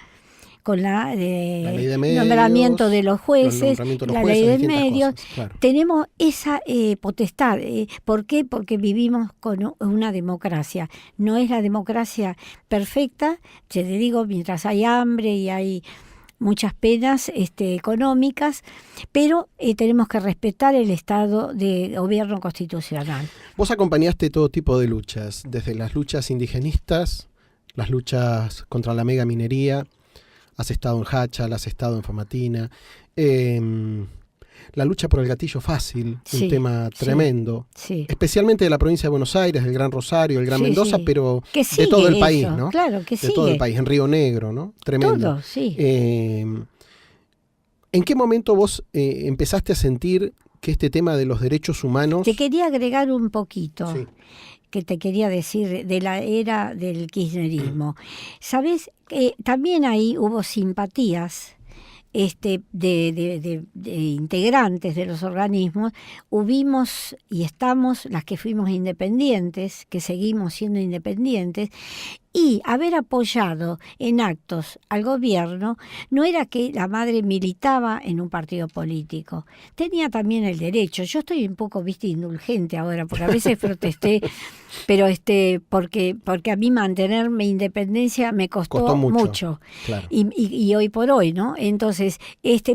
[SPEAKER 2] con la ley de medios, nombramiento de los jueces, la ley de medios. Cosas, claro. Tenemos esa potestad. ¿Por qué? Porque vivimos con una democracia. No es la democracia perfecta, te digo, mientras hay hambre y hay muchas penas económicas, pero tenemos que respetar el estado de gobierno constitucional.
[SPEAKER 1] Vos acompañaste todo tipo de luchas, desde las luchas indigenistas, las luchas contra la mega minería. Has estado en Háchal, has estado en Famatina. La lucha por el gatillo fácil, sí, un tema tremendo. Sí. Especialmente de la provincia de Buenos Aires, del Gran Rosario, el Gran Mendoza, pero de todo el país, ¿no?
[SPEAKER 2] Claro, que sí.
[SPEAKER 1] De todo el país, en Río Negro, ¿no? Tremendo.
[SPEAKER 2] Todo, sí.
[SPEAKER 1] ¿En qué momento vos empezaste a sentir que este tema de los derechos humanos...
[SPEAKER 2] Te quería agregar un poquito. Sí. que te quería decir de la era del kirchnerismo. ¿Sabés? También ahí hubo simpatías de integrantes de los organismos. Hubimos y estamos las que fuimos independientes, que seguimos siendo independientes, y haber apoyado en actos al gobierno no era que la madre militaba en un partido político, tenía también el derecho. Yo estoy un poco, indulgente ahora, porque a veces protesté, pero porque a mí mantener mi independencia me costó mucho.
[SPEAKER 1] Claro.
[SPEAKER 2] Y hoy por hoy, ¿no? Entonces,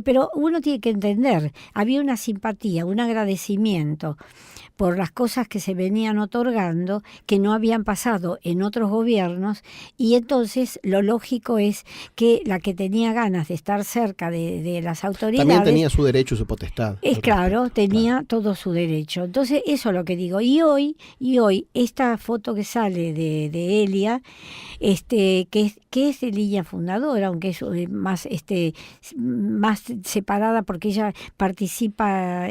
[SPEAKER 2] pero uno tiene que entender, había una simpatía, un agradecimiento por las cosas que se venían otorgando, que no habían pasado en otros gobiernos, y entonces lo lógico es que la que tenía ganas de estar cerca de las autoridades...
[SPEAKER 1] También tenía su derecho y su potestad.
[SPEAKER 2] Claro, tenía todo su derecho. Entonces, eso es lo que digo. Y hoy esta foto que sale de Elia, que es de línea fundadora, aunque es más separada, porque ella participa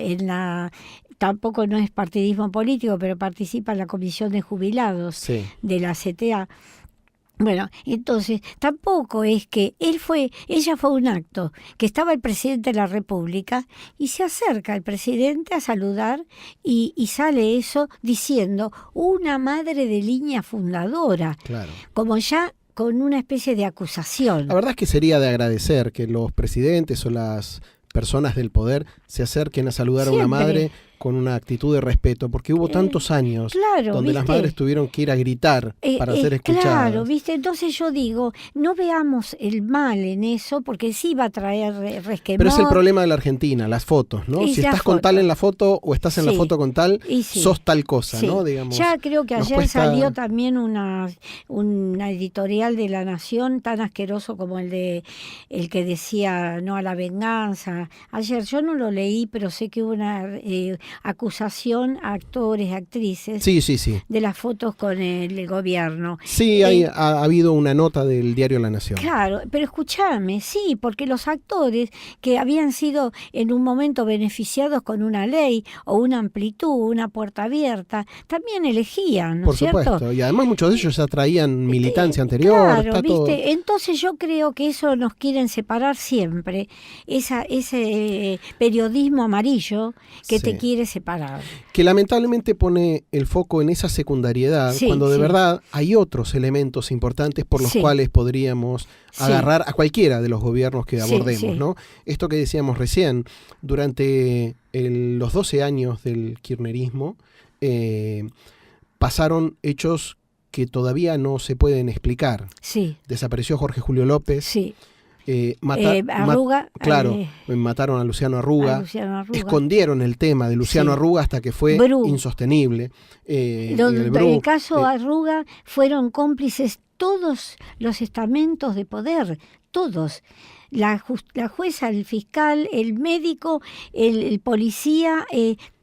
[SPEAKER 2] tampoco no es partidismo político, pero participa en la comisión de jubilados de la CTA. Bueno, entonces tampoco es que ella fue un acto que estaba el presidente de la República y se acerca el presidente a saludar y sale eso diciendo una madre de línea fundadora,
[SPEAKER 1] claro,
[SPEAKER 2] como ya con una especie de acusación.
[SPEAKER 1] La verdad es que sería de agradecer que los presidentes o las personas del poder se acerquen a saludar a una madre con una actitud de respeto, porque hubo tantos años donde las madres tuvieron que ir a gritar para ser escuchadas.
[SPEAKER 2] Claro, entonces yo digo, no veamos el mal en eso, porque sí va a traer resquemor.
[SPEAKER 1] Pero es el problema de la Argentina, las fotos, ¿no? Si estás con tal en la foto o estás en la foto con tal, sos tal cosa, ¿no? Digamos,
[SPEAKER 2] ya creo que ayer salió también una editorial de La Nación tan asqueroso como el que decía no a la venganza. Ayer yo no lo leí, pero sé que hubo una acusación a actores, actrices de las fotos con el gobierno.
[SPEAKER 1] Sí, ha habido una nota del diario La Nación.
[SPEAKER 2] Claro, pero escúchame, sí, porque los actores que habían sido en un momento beneficiados con una ley o una amplitud, una puerta abierta, también elegían, ¿no es cierto?
[SPEAKER 1] Por supuesto, y además muchos de ellos ya traían militancia anterior.
[SPEAKER 2] Claro, todo. Entonces yo creo que eso nos quieren separar siempre, ese periodismo amarillo que te quiere separar.
[SPEAKER 1] Que lamentablemente pone el foco en esa secundariedad, cuando de verdad hay otros elementos importantes por los cuales podríamos agarrar a cualquiera de los gobiernos que abordemos, ¿no? Esto que decíamos recién, durante los 12 años del kirchnerismo pasaron hechos que todavía no se pueden explicar. Desapareció Jorge Julio López.
[SPEAKER 2] Arruga.
[SPEAKER 1] Mataron a Luciano Arruga. Escondieron el tema de Luciano Arruga hasta que fue insostenible.
[SPEAKER 2] En el caso Arruga fueron cómplices todos los estamentos de poder, todos. La jueza, el fiscal, el médico, el policía,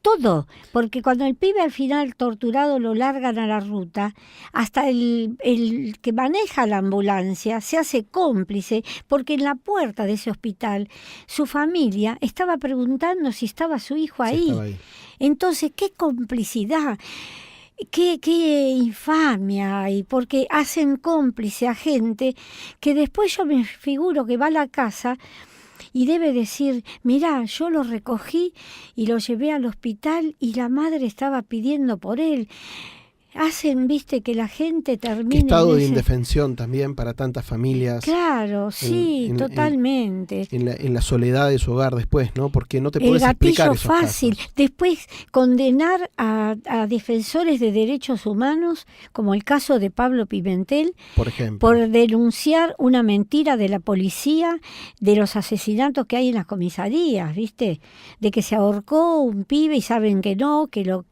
[SPEAKER 2] todo. Porque cuando el pibe al final torturado lo largan a la ruta, hasta el que maneja la ambulancia se hace cómplice, porque en la puerta de ese hospital su familia estaba preguntando si estaba su hijo ahí.
[SPEAKER 1] Estaba ahí.
[SPEAKER 2] Entonces, qué complicidad. Qué infamia hay, porque hacen cómplice a gente que después yo me figuro que va a la casa y debe decir, mirá, yo lo recogí y lo llevé al hospital y la madre estaba pidiendo por él. Hacen, que la gente termine...
[SPEAKER 1] Qué estado de indefensión también para tantas familias.
[SPEAKER 2] Claro, totalmente.
[SPEAKER 1] En la soledad de su hogar después, ¿no? Porque no te puedes explicar esos
[SPEAKER 2] fácil.
[SPEAKER 1] casos.
[SPEAKER 2] Después, condenar a defensores de derechos humanos, como el caso de Pablo Pimentel,
[SPEAKER 1] por ejemplo,
[SPEAKER 2] por denunciar una mentira de la policía de los asesinatos que hay en las comisarías, ¿viste? De que se ahorcó un pibe y saben que no, que lo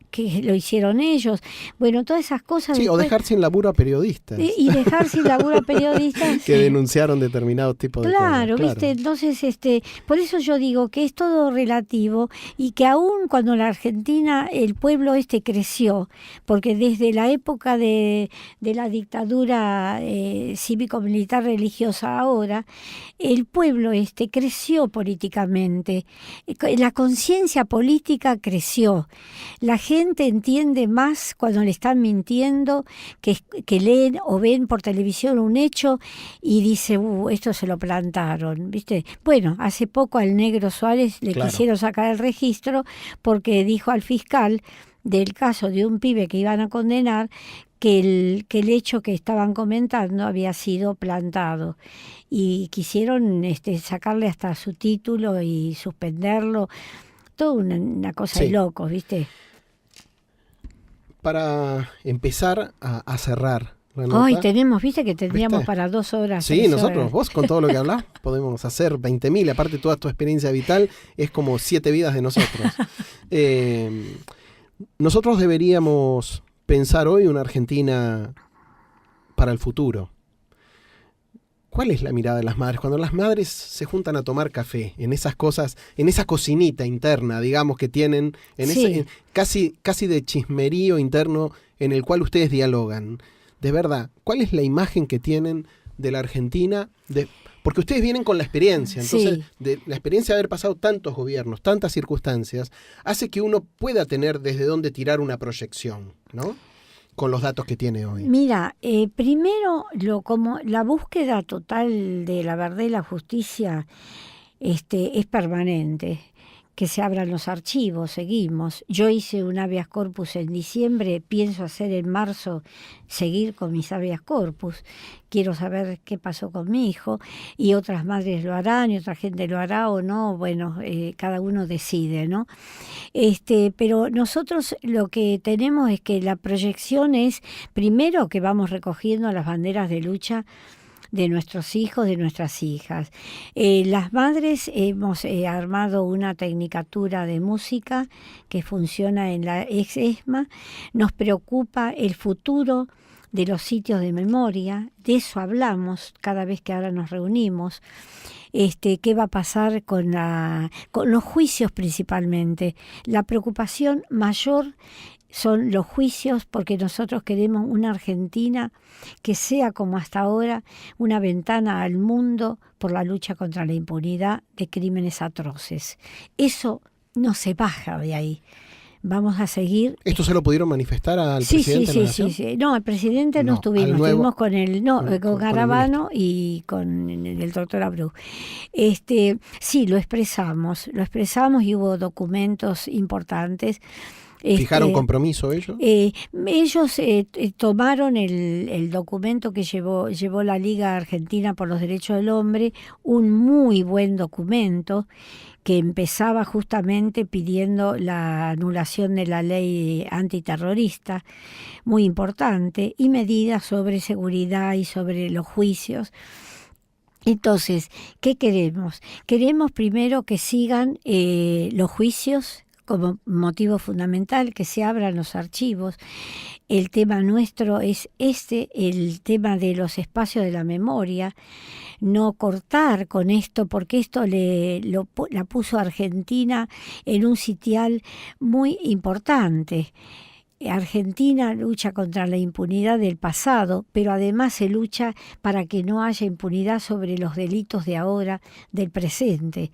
[SPEAKER 2] hicieron ellos. Bueno, todas esas cosas.
[SPEAKER 1] Sí, después, o dejar sin laburo a periodistas.
[SPEAKER 2] Y dejar sin laburo a periodistas.
[SPEAKER 1] que denunciaron determinado tipo de cosas.
[SPEAKER 2] Claro, ¿viste? Entonces, por eso yo digo que es todo relativo y que aún cuando la Argentina, el pueblo creció, porque desde la época de la dictadura cívico-militar religiosa ahora, el pueblo creció políticamente. La conciencia política creció. La gente gente entiende más cuando le están mintiendo, que leen o ven por televisión un hecho y dice, esto se lo plantaron, ¿viste? Bueno, hace poco al negro Suárez le
[SPEAKER 1] Claro.
[SPEAKER 2] quisieron sacar el registro porque dijo al fiscal del caso de un pibe que iban a condenar que el hecho que estaban comentando había sido plantado y quisieron sacarle hasta su título y suspenderlo, toda una cosa de
[SPEAKER 1] Sí.
[SPEAKER 2] locos, ¿viste?
[SPEAKER 1] Para empezar a cerrar la
[SPEAKER 2] Hoy
[SPEAKER 1] nota,
[SPEAKER 2] tenemos, ¿viste? Que tendríamos
[SPEAKER 1] ¿viste?
[SPEAKER 2] para 2 horas.
[SPEAKER 1] Sí,
[SPEAKER 2] 3
[SPEAKER 1] nosotros,
[SPEAKER 2] horas.
[SPEAKER 1] vos con todo lo que hablás, podemos hacer 20.000, aparte toda tu experiencia vital es como 7 vidas de nosotros. Nosotros deberíamos pensar hoy una Argentina para el futuro. ¿Cuál es la mirada de las madres? Cuando las madres se juntan a tomar café, en esas cosas, en esa cocinita interna, digamos, que tienen,
[SPEAKER 2] Sí.
[SPEAKER 1] casi de chismerío interno en el cual ustedes dialogan. De verdad, ¿cuál es la imagen que tienen de la Argentina? Porque ustedes vienen con la experiencia, entonces,
[SPEAKER 2] Sí.
[SPEAKER 1] de la experiencia de haber pasado tantos gobiernos, tantas circunstancias, hace que uno pueda tener desde dónde tirar una proyección, ¿no? Con los datos que tiene hoy.
[SPEAKER 2] Mira, primero, como la búsqueda total de la verdad y la justicia es permanente. Que se abran los archivos, seguimos. Yo hice un habeas corpus en diciembre, pienso hacer en marzo, seguir con mis habeas corpus. Quiero saber qué pasó con mi hijo, y otras madres lo harán y otra gente lo hará o no, bueno, cada uno decide, ¿no? Pero nosotros lo que tenemos es que la proyección es, primero, que vamos recogiendo las banderas de lucha de nuestros hijos, de nuestras hijas. Las madres hemos armado una tecnicatura de música que funciona en la ex-ESMA. Nos preocupa el futuro de los sitios de memoria, de eso hablamos cada vez que ahora nos reunimos. ¿Qué va a pasar con los juicios principalmente? La preocupación mayor son los juicios, porque nosotros queremos una Argentina que sea como hasta ahora una ventana al mundo por la lucha contra la impunidad de crímenes atroces. Eso no se baja de ahí. Vamos a seguir.
[SPEAKER 1] ¿Esto se lo pudieron manifestar al
[SPEAKER 2] Sí,
[SPEAKER 1] presidente de la
[SPEAKER 2] sí.
[SPEAKER 1] Nación?
[SPEAKER 2] No, al presidente no
[SPEAKER 1] No,
[SPEAKER 2] estuvimos,
[SPEAKER 1] al nuevo-
[SPEAKER 2] estuvimos con con
[SPEAKER 1] con el
[SPEAKER 2] Garabano y con el doctor Abreu. Sí, lo expresamos y hubo documentos importantes.
[SPEAKER 1] ¿Fijaron compromiso ellos?
[SPEAKER 2] Ellos tomaron el documento que llevó la Liga Argentina por los Derechos del Hombre, un muy buen documento que empezaba justamente pidiendo la anulación de la ley antiterrorista, muy importante, y medidas sobre seguridad y sobre los juicios. Entonces, ¿qué queremos? Queremos primero que sigan los juicios como motivo fundamental, que se abran los archivos. El tema nuestro es el tema de los espacios de la memoria, no cortar con esto, porque esto la puso Argentina en un sitial muy importante. Argentina lucha contra la impunidad del pasado, pero además se lucha para que no haya impunidad sobre los delitos de ahora, del presente,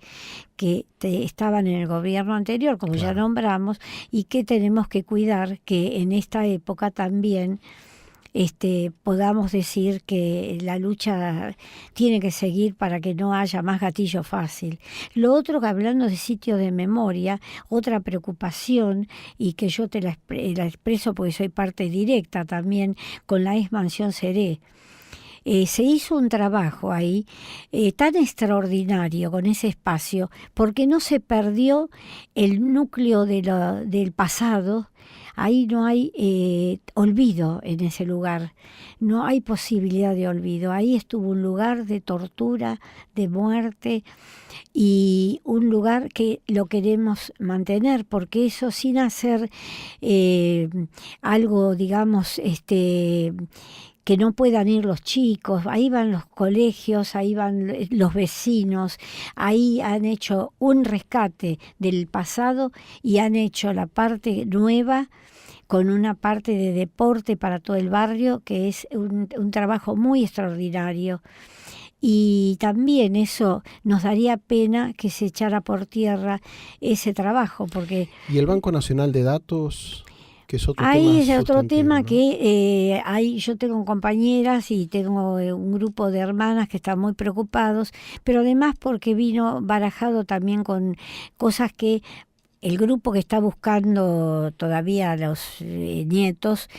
[SPEAKER 2] que estaban en el gobierno anterior, como ya nombramos, y que tenemos que cuidar que en esta época también podamos decir que la lucha tiene que seguir para que no haya más gatillo fácil. Lo otro, que hablando de sitios de memoria, otra preocupación, y que yo te la expreso porque soy parte directa también con la Mansión Seré. Se hizo un trabajo ahí tan extraordinario con ese espacio, porque no se perdió el núcleo del pasado. Ahí no hay olvido en ese lugar, no hay posibilidad de olvido. Ahí estuvo un lugar de tortura, de muerte, y un lugar que lo queremos mantener, porque eso sin hacer algo, digamos, que no puedan ir los chicos, ahí van los colegios, ahí van los vecinos, ahí han hecho un rescate del pasado y han hecho la parte nueva con una parte de deporte para todo el barrio, que es un trabajo muy extraordinario. Y también eso nos daría pena que se echara por tierra ese trabajo, porque...
[SPEAKER 1] ¿Y el Banco Nacional de Datos? que es otro
[SPEAKER 2] Ahí
[SPEAKER 1] tema
[SPEAKER 2] es otro
[SPEAKER 1] sustantivo,
[SPEAKER 2] tema
[SPEAKER 1] ¿no?
[SPEAKER 2] que ahí yo tengo compañeras y tengo un grupo de hermanas que están muy preocupados, pero además porque vino barajado también con cosas que el grupo que está buscando todavía a los nietos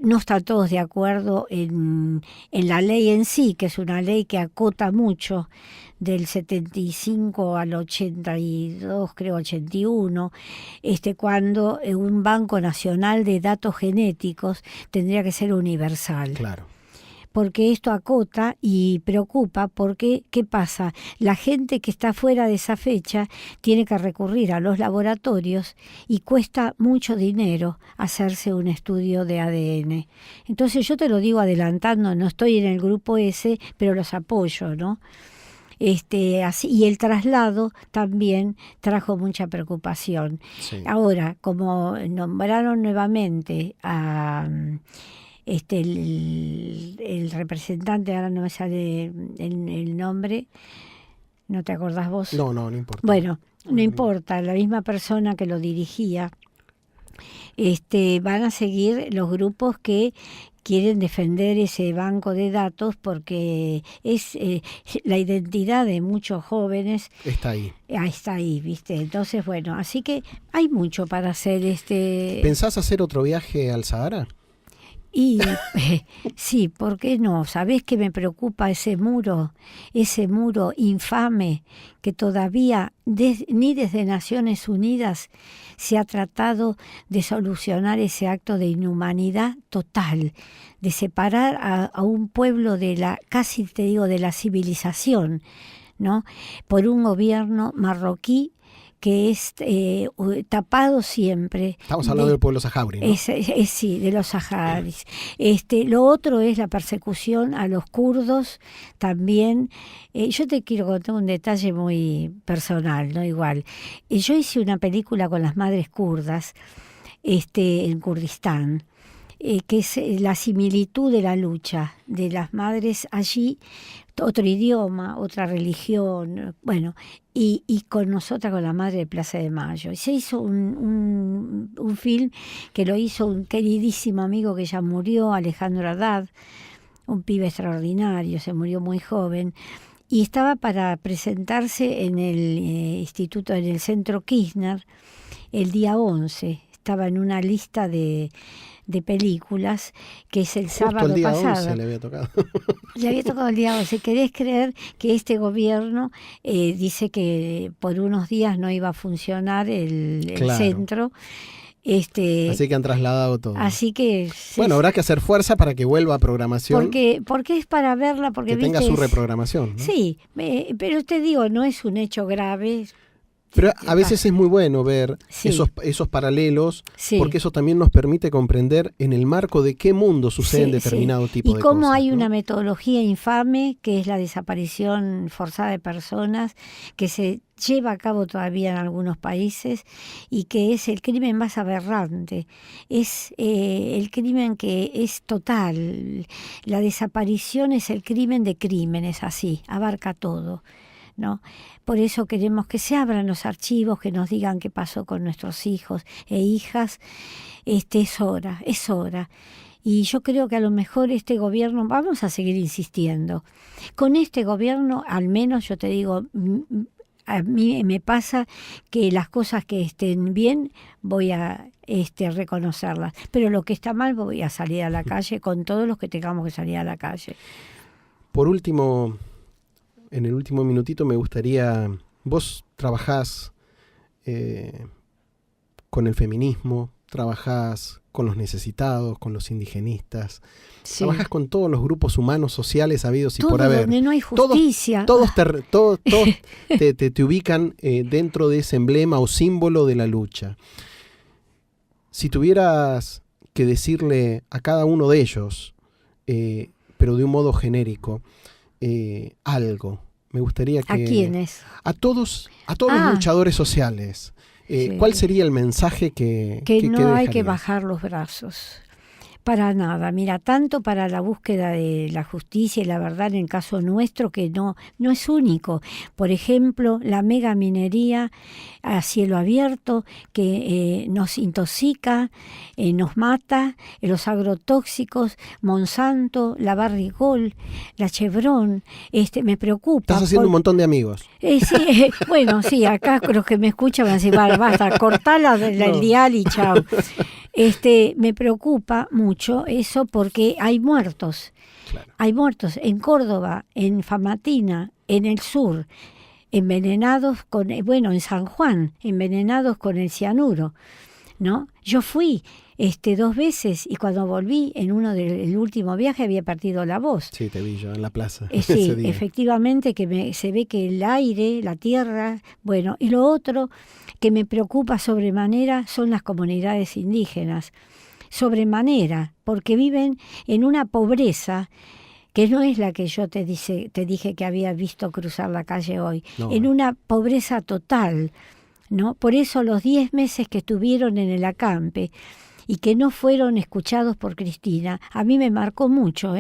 [SPEAKER 2] no están todos de acuerdo en la ley en sí, que es una ley que acota mucho del 75 al 82, creo 81, cuando un Banco Nacional de Datos Genéticos tendría que ser universal.
[SPEAKER 1] Claro.
[SPEAKER 2] Porque esto acota y preocupa porque, ¿qué pasa? La gente que está fuera de esa fecha tiene que recurrir a los laboratorios y cuesta mucho dinero hacerse un estudio de ADN. Entonces yo te lo digo adelantando, no estoy en el grupo ese, pero los apoyo, ¿no? Así, y el traslado también trajo mucha preocupación.
[SPEAKER 1] Sí.
[SPEAKER 2] Ahora, como nombraron nuevamente a el representante, ahora no me sale el nombre, ¿no te acordás vos?
[SPEAKER 1] No importa.
[SPEAKER 2] Bueno, no importa, la misma persona que lo dirigía, van a seguir los grupos que quieren defender ese banco de datos porque es la identidad de muchos jóvenes.
[SPEAKER 1] Está ahí.
[SPEAKER 2] Está ahí, ¿viste? Entonces, bueno, así que hay mucho para hacer.
[SPEAKER 1] ¿Pensás hacer otro viaje al Sahara?
[SPEAKER 2] Y sí, ¿por qué no? ¿Sabés qué me preocupa ese muro infame que todavía ni desde Naciones Unidas se ha tratado de solucionar ese acto de inhumanidad total, de separar a un pueblo casi te digo, de la civilización, ¿no? Por un gobierno marroquí que es tapado siempre.
[SPEAKER 1] Estamos hablando del pueblo saharaui, ¿no?
[SPEAKER 2] Sí, de los saharauis. Lo otro es la persecución a los kurdos también. Yo te quiero contar un detalle muy personal, ¿no? Igual. Yo hice una película con las madres kurdas en Kurdistán, que es la similitud de la lucha de las madres allí, otro idioma, otra religión, bueno, y con nosotras, con la madre de Plaza de Mayo. Y se hizo un film que lo hizo un queridísimo amigo que ya murió, Alejandro Haddad, un pibe extraordinario, se murió muy joven, y estaba para presentarse en el instituto, en el Centro Kirchner, el día 11. Estaba en una lista de películas, que es el
[SPEAKER 1] Justo
[SPEAKER 2] sábado
[SPEAKER 1] el día
[SPEAKER 2] pasado.
[SPEAKER 1] 11 le había tocado.
[SPEAKER 2] Le había tocado el día 11. ¿Querés creer que este gobierno dice que por unos días no iba a funcionar el
[SPEAKER 1] Claro.
[SPEAKER 2] centro?
[SPEAKER 1] Así que han trasladado todo.
[SPEAKER 2] Así que...
[SPEAKER 1] Bueno, habrá que hacer fuerza para que vuelva a programación.
[SPEAKER 2] Porque es para verla, porque
[SPEAKER 1] que tenga
[SPEAKER 2] ¿viste?
[SPEAKER 1] su reprogramación, ¿no?
[SPEAKER 2] Sí, pero te digo, no es un hecho grave.
[SPEAKER 1] Pero a veces es muy bueno ver
[SPEAKER 2] Sí.
[SPEAKER 1] esos paralelos,
[SPEAKER 2] Sí.
[SPEAKER 1] porque eso también nos permite comprender en el marco de qué mundo suceden
[SPEAKER 2] Sí,
[SPEAKER 1] determinado
[SPEAKER 2] sí.
[SPEAKER 1] tipo de
[SPEAKER 2] Y cómo
[SPEAKER 1] cosas.
[SPEAKER 2] hay
[SPEAKER 1] ¿no?
[SPEAKER 2] una metodología infame, que es la desaparición forzada de personas, que se lleva a cabo todavía en algunos países y que es el crimen más aberrante. Es el crimen que es total. La desaparición es el crimen de crímenes, así, abarca todo, ¿no? Por eso queremos que se abran los archivos, que nos digan qué pasó con nuestros hijos e hijas. Es hora. Y yo creo que a lo mejor este gobierno, vamos a seguir insistiendo. Con este gobierno, al menos yo te digo, a mí me pasa que las cosas que estén bien voy a reconocerlas, pero lo que está mal voy a salir a la calle con todos los que tengamos que salir a la calle.
[SPEAKER 1] Por último, en el último minutito me gustaría, vos trabajás con el feminismo, trabajás con los necesitados, con los indigenistas,
[SPEAKER 2] Sí.
[SPEAKER 1] trabajás con todos los grupos humanos, sociales, habidos y
[SPEAKER 2] Todo
[SPEAKER 1] por haber.
[SPEAKER 2] donde no hay justicia.
[SPEAKER 1] Todos te ubican dentro de ese emblema o símbolo de la lucha. Si tuvieras que decirle a cada uno de ellos, pero de un modo genérico, algo, me gustaría que...
[SPEAKER 2] ¿A quiénes?
[SPEAKER 1] A todos los luchadores sociales.
[SPEAKER 2] Sí.
[SPEAKER 1] ¿Cuál sería el mensaje que
[SPEAKER 2] Que no hay que
[SPEAKER 1] dejarías?
[SPEAKER 2] bajar los brazos. Para nada, mira, tanto para la búsqueda de la justicia y la verdad en el caso nuestro que no es único. Por ejemplo, la megaminería a cielo abierto que nos intoxica, nos mata, los agrotóxicos, Monsanto, la Barrigold, la Chevron, me preocupa.
[SPEAKER 1] Estás haciendo un montón de amigos.
[SPEAKER 2] Sí, bueno, sí, acá los que me escuchan van a decir, basta, cortala el dial y chao. Me preocupa mucho eso porque hay muertos.
[SPEAKER 1] Claro.
[SPEAKER 2] Hay muertos en Córdoba, en Famatina, en el sur, envenenados en San Juan, envenenados con el cianuro, ¿no? Yo fui 2 veces y cuando volví en el último viaje había perdido la voz.
[SPEAKER 1] Sí, te vi yo en la plaza.
[SPEAKER 2] Sí,
[SPEAKER 1] ese día.
[SPEAKER 2] efectivamente que se ve que el aire, la tierra, bueno, y lo otro que me preocupa sobremanera son las comunidades indígenas, sobremanera, porque viven en una pobreza que no es la que yo te dije que había visto cruzar la calle hoy,
[SPEAKER 1] No.
[SPEAKER 2] en una pobreza total, ¿no? Por eso los 10 meses que estuvieron en el acampe y que no fueron escuchados por Cristina, a mí me marcó mucho,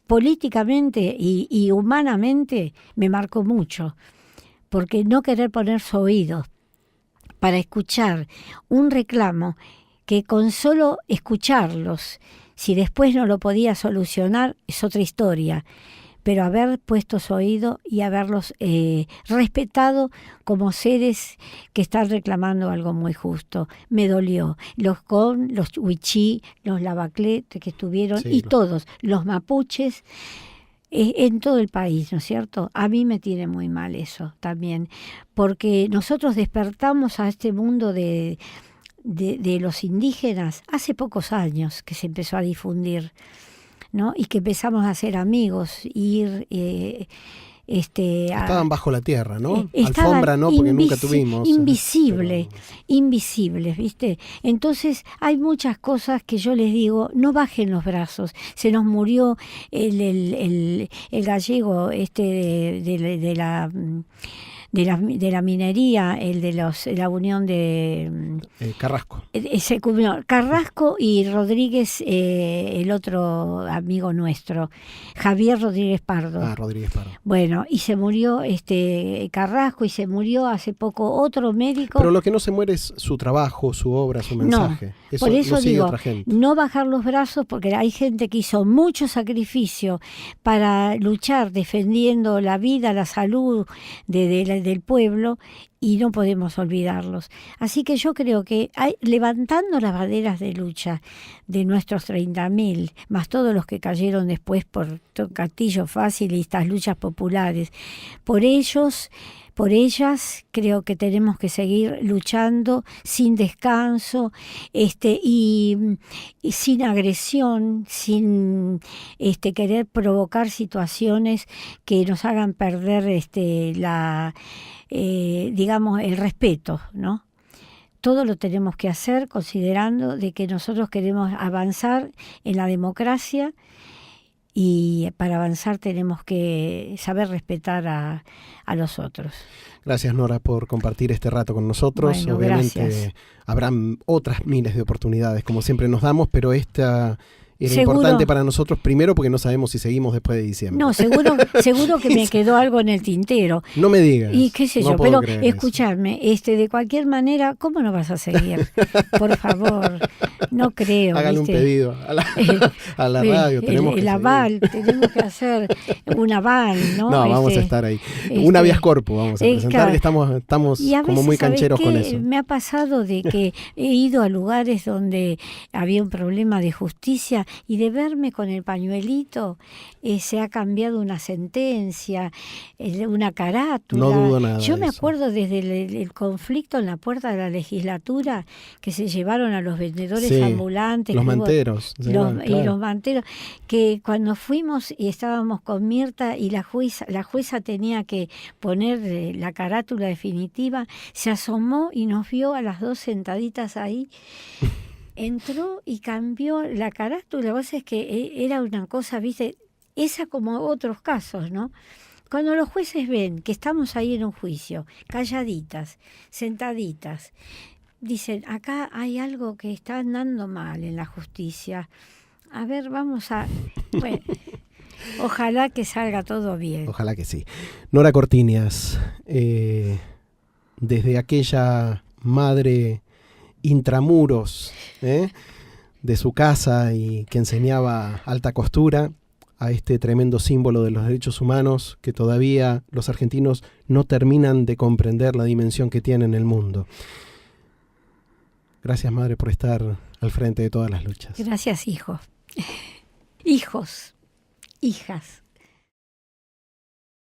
[SPEAKER 2] políticamente y humanamente me marcó mucho, porque no querer poner su oído para escuchar un reclamo que con solo escucharlos, si después no lo podía solucionar, es otra historia, pero haber puesto su oído y haberlos respetado como seres que están reclamando algo muy justo. Me dolió. Los huichí, los lavaclet que estuvieron,
[SPEAKER 1] Sí,
[SPEAKER 2] y todos, los mapuches, en todo el país, ¿no es cierto? A mí me tiene muy mal eso también, porque nosotros despertamos a este mundo de los indígenas hace pocos años que se empezó a difundir, ¿no? Y que empezamos a ser amigos, ir...
[SPEAKER 1] Estaban bajo la tierra, ¿no?
[SPEAKER 2] Estaban
[SPEAKER 1] Alfombra no, porque nunca tuvimos.
[SPEAKER 2] Invisibles, ¿viste? Entonces hay muchas cosas que yo les digo, no bajen los brazos. Se nos murió el gallego de la minería, el de la unión de...
[SPEAKER 1] Carrasco.
[SPEAKER 2] Carrasco y Rodríguez, el otro amigo nuestro, Javier Rodríguez Pardo.
[SPEAKER 1] Ah, Rodríguez Pardo.
[SPEAKER 2] Bueno, y se murió Carrasco y se murió hace poco otro médico.
[SPEAKER 1] Pero lo que no se muere es su trabajo, su obra, su mensaje.
[SPEAKER 2] No, por eso
[SPEAKER 1] lo sigue
[SPEAKER 2] digo,
[SPEAKER 1] otra gente.
[SPEAKER 2] no bajar los brazos porque hay gente que hizo mucho sacrificio para luchar defendiendo la vida, la salud del pueblo y no podemos olvidarlos. Así que yo creo que levantando las banderas de lucha de nuestros 30.000, más todos los que cayeron después por Castillo Fácil y estas luchas populares, por ellos, por ellas, creo que tenemos que seguir luchando sin descanso y sin agresión, sin querer provocar situaciones que nos hagan perder digamos, el respeto, ¿no? Todo lo tenemos que hacer considerando de que nosotros queremos avanzar en la democracia y para avanzar tenemos que saber respetar a los otros.
[SPEAKER 1] Gracias, Nora, por compartir este rato con nosotros.
[SPEAKER 2] Bueno,
[SPEAKER 1] obviamente
[SPEAKER 2] gracias.
[SPEAKER 1] Habrán otras miles de oportunidades, como siempre nos damos, pero esta era
[SPEAKER 2] Seguro.
[SPEAKER 1] importante para nosotros, primero porque no sabemos si seguimos después de diciembre.
[SPEAKER 2] No, seguro que me quedó algo en el tintero.
[SPEAKER 1] No me digas.
[SPEAKER 2] Y qué sé
[SPEAKER 1] no
[SPEAKER 2] yo,
[SPEAKER 1] puedo
[SPEAKER 2] pero
[SPEAKER 1] creer
[SPEAKER 2] escúchame, de cualquier manera, ¿cómo no vas a seguir? Por favor, no creo.
[SPEAKER 1] Háganle un
[SPEAKER 2] ¿viste?
[SPEAKER 1] pedido a la radio. Tenemos
[SPEAKER 2] el
[SPEAKER 1] que
[SPEAKER 2] aval, tenemos que hacer un aval, ¿no?
[SPEAKER 1] No, vamos a estar ahí. Un habeas corpus vamos a presentar,
[SPEAKER 2] claro.
[SPEAKER 1] que estamos
[SPEAKER 2] Y a
[SPEAKER 1] como
[SPEAKER 2] veces,
[SPEAKER 1] muy
[SPEAKER 2] ¿sabes
[SPEAKER 1] cancheros
[SPEAKER 2] qué?
[SPEAKER 1] con eso.
[SPEAKER 2] Me ha pasado de que he ido a lugares donde había un problema de justicia y de verme con el pañuelito, se ha cambiado una sentencia, una carátula.
[SPEAKER 1] No dudo nada
[SPEAKER 2] Yo
[SPEAKER 1] de
[SPEAKER 2] me
[SPEAKER 1] eso.
[SPEAKER 2] acuerdo desde el conflicto en la puerta de la legislatura que se llevaron a los vendedores
[SPEAKER 1] Sí,
[SPEAKER 2] ambulantes.
[SPEAKER 1] los
[SPEAKER 2] que hubo-
[SPEAKER 1] manteros.
[SPEAKER 2] y
[SPEAKER 1] claro.
[SPEAKER 2] los manteros, que cuando fuimos y estábamos con Mirta y la jueza tenía que poner la carátula definitiva, se asomó y nos vio a las dos sentaditas ahí. Entró y cambió la carátula. Vos es que era una cosa, viste, esa como otros casos, ¿no? Cuando los jueces ven que estamos ahí en un juicio, calladitas, sentaditas, dicen, acá hay algo que está andando mal en la justicia. A ver, bueno, ojalá que salga todo bien.
[SPEAKER 1] Ojalá que sí. Nora Cortiñas, desde aquella madre intramuros de su casa y que enseñaba alta costura, a este tremendo símbolo de los derechos humanos que todavía los argentinos no terminan de comprender la dimensión que tiene en el mundo. Gracias, madre, por estar al frente de todas las luchas.
[SPEAKER 2] Gracias, hijo. Hijos, hijas.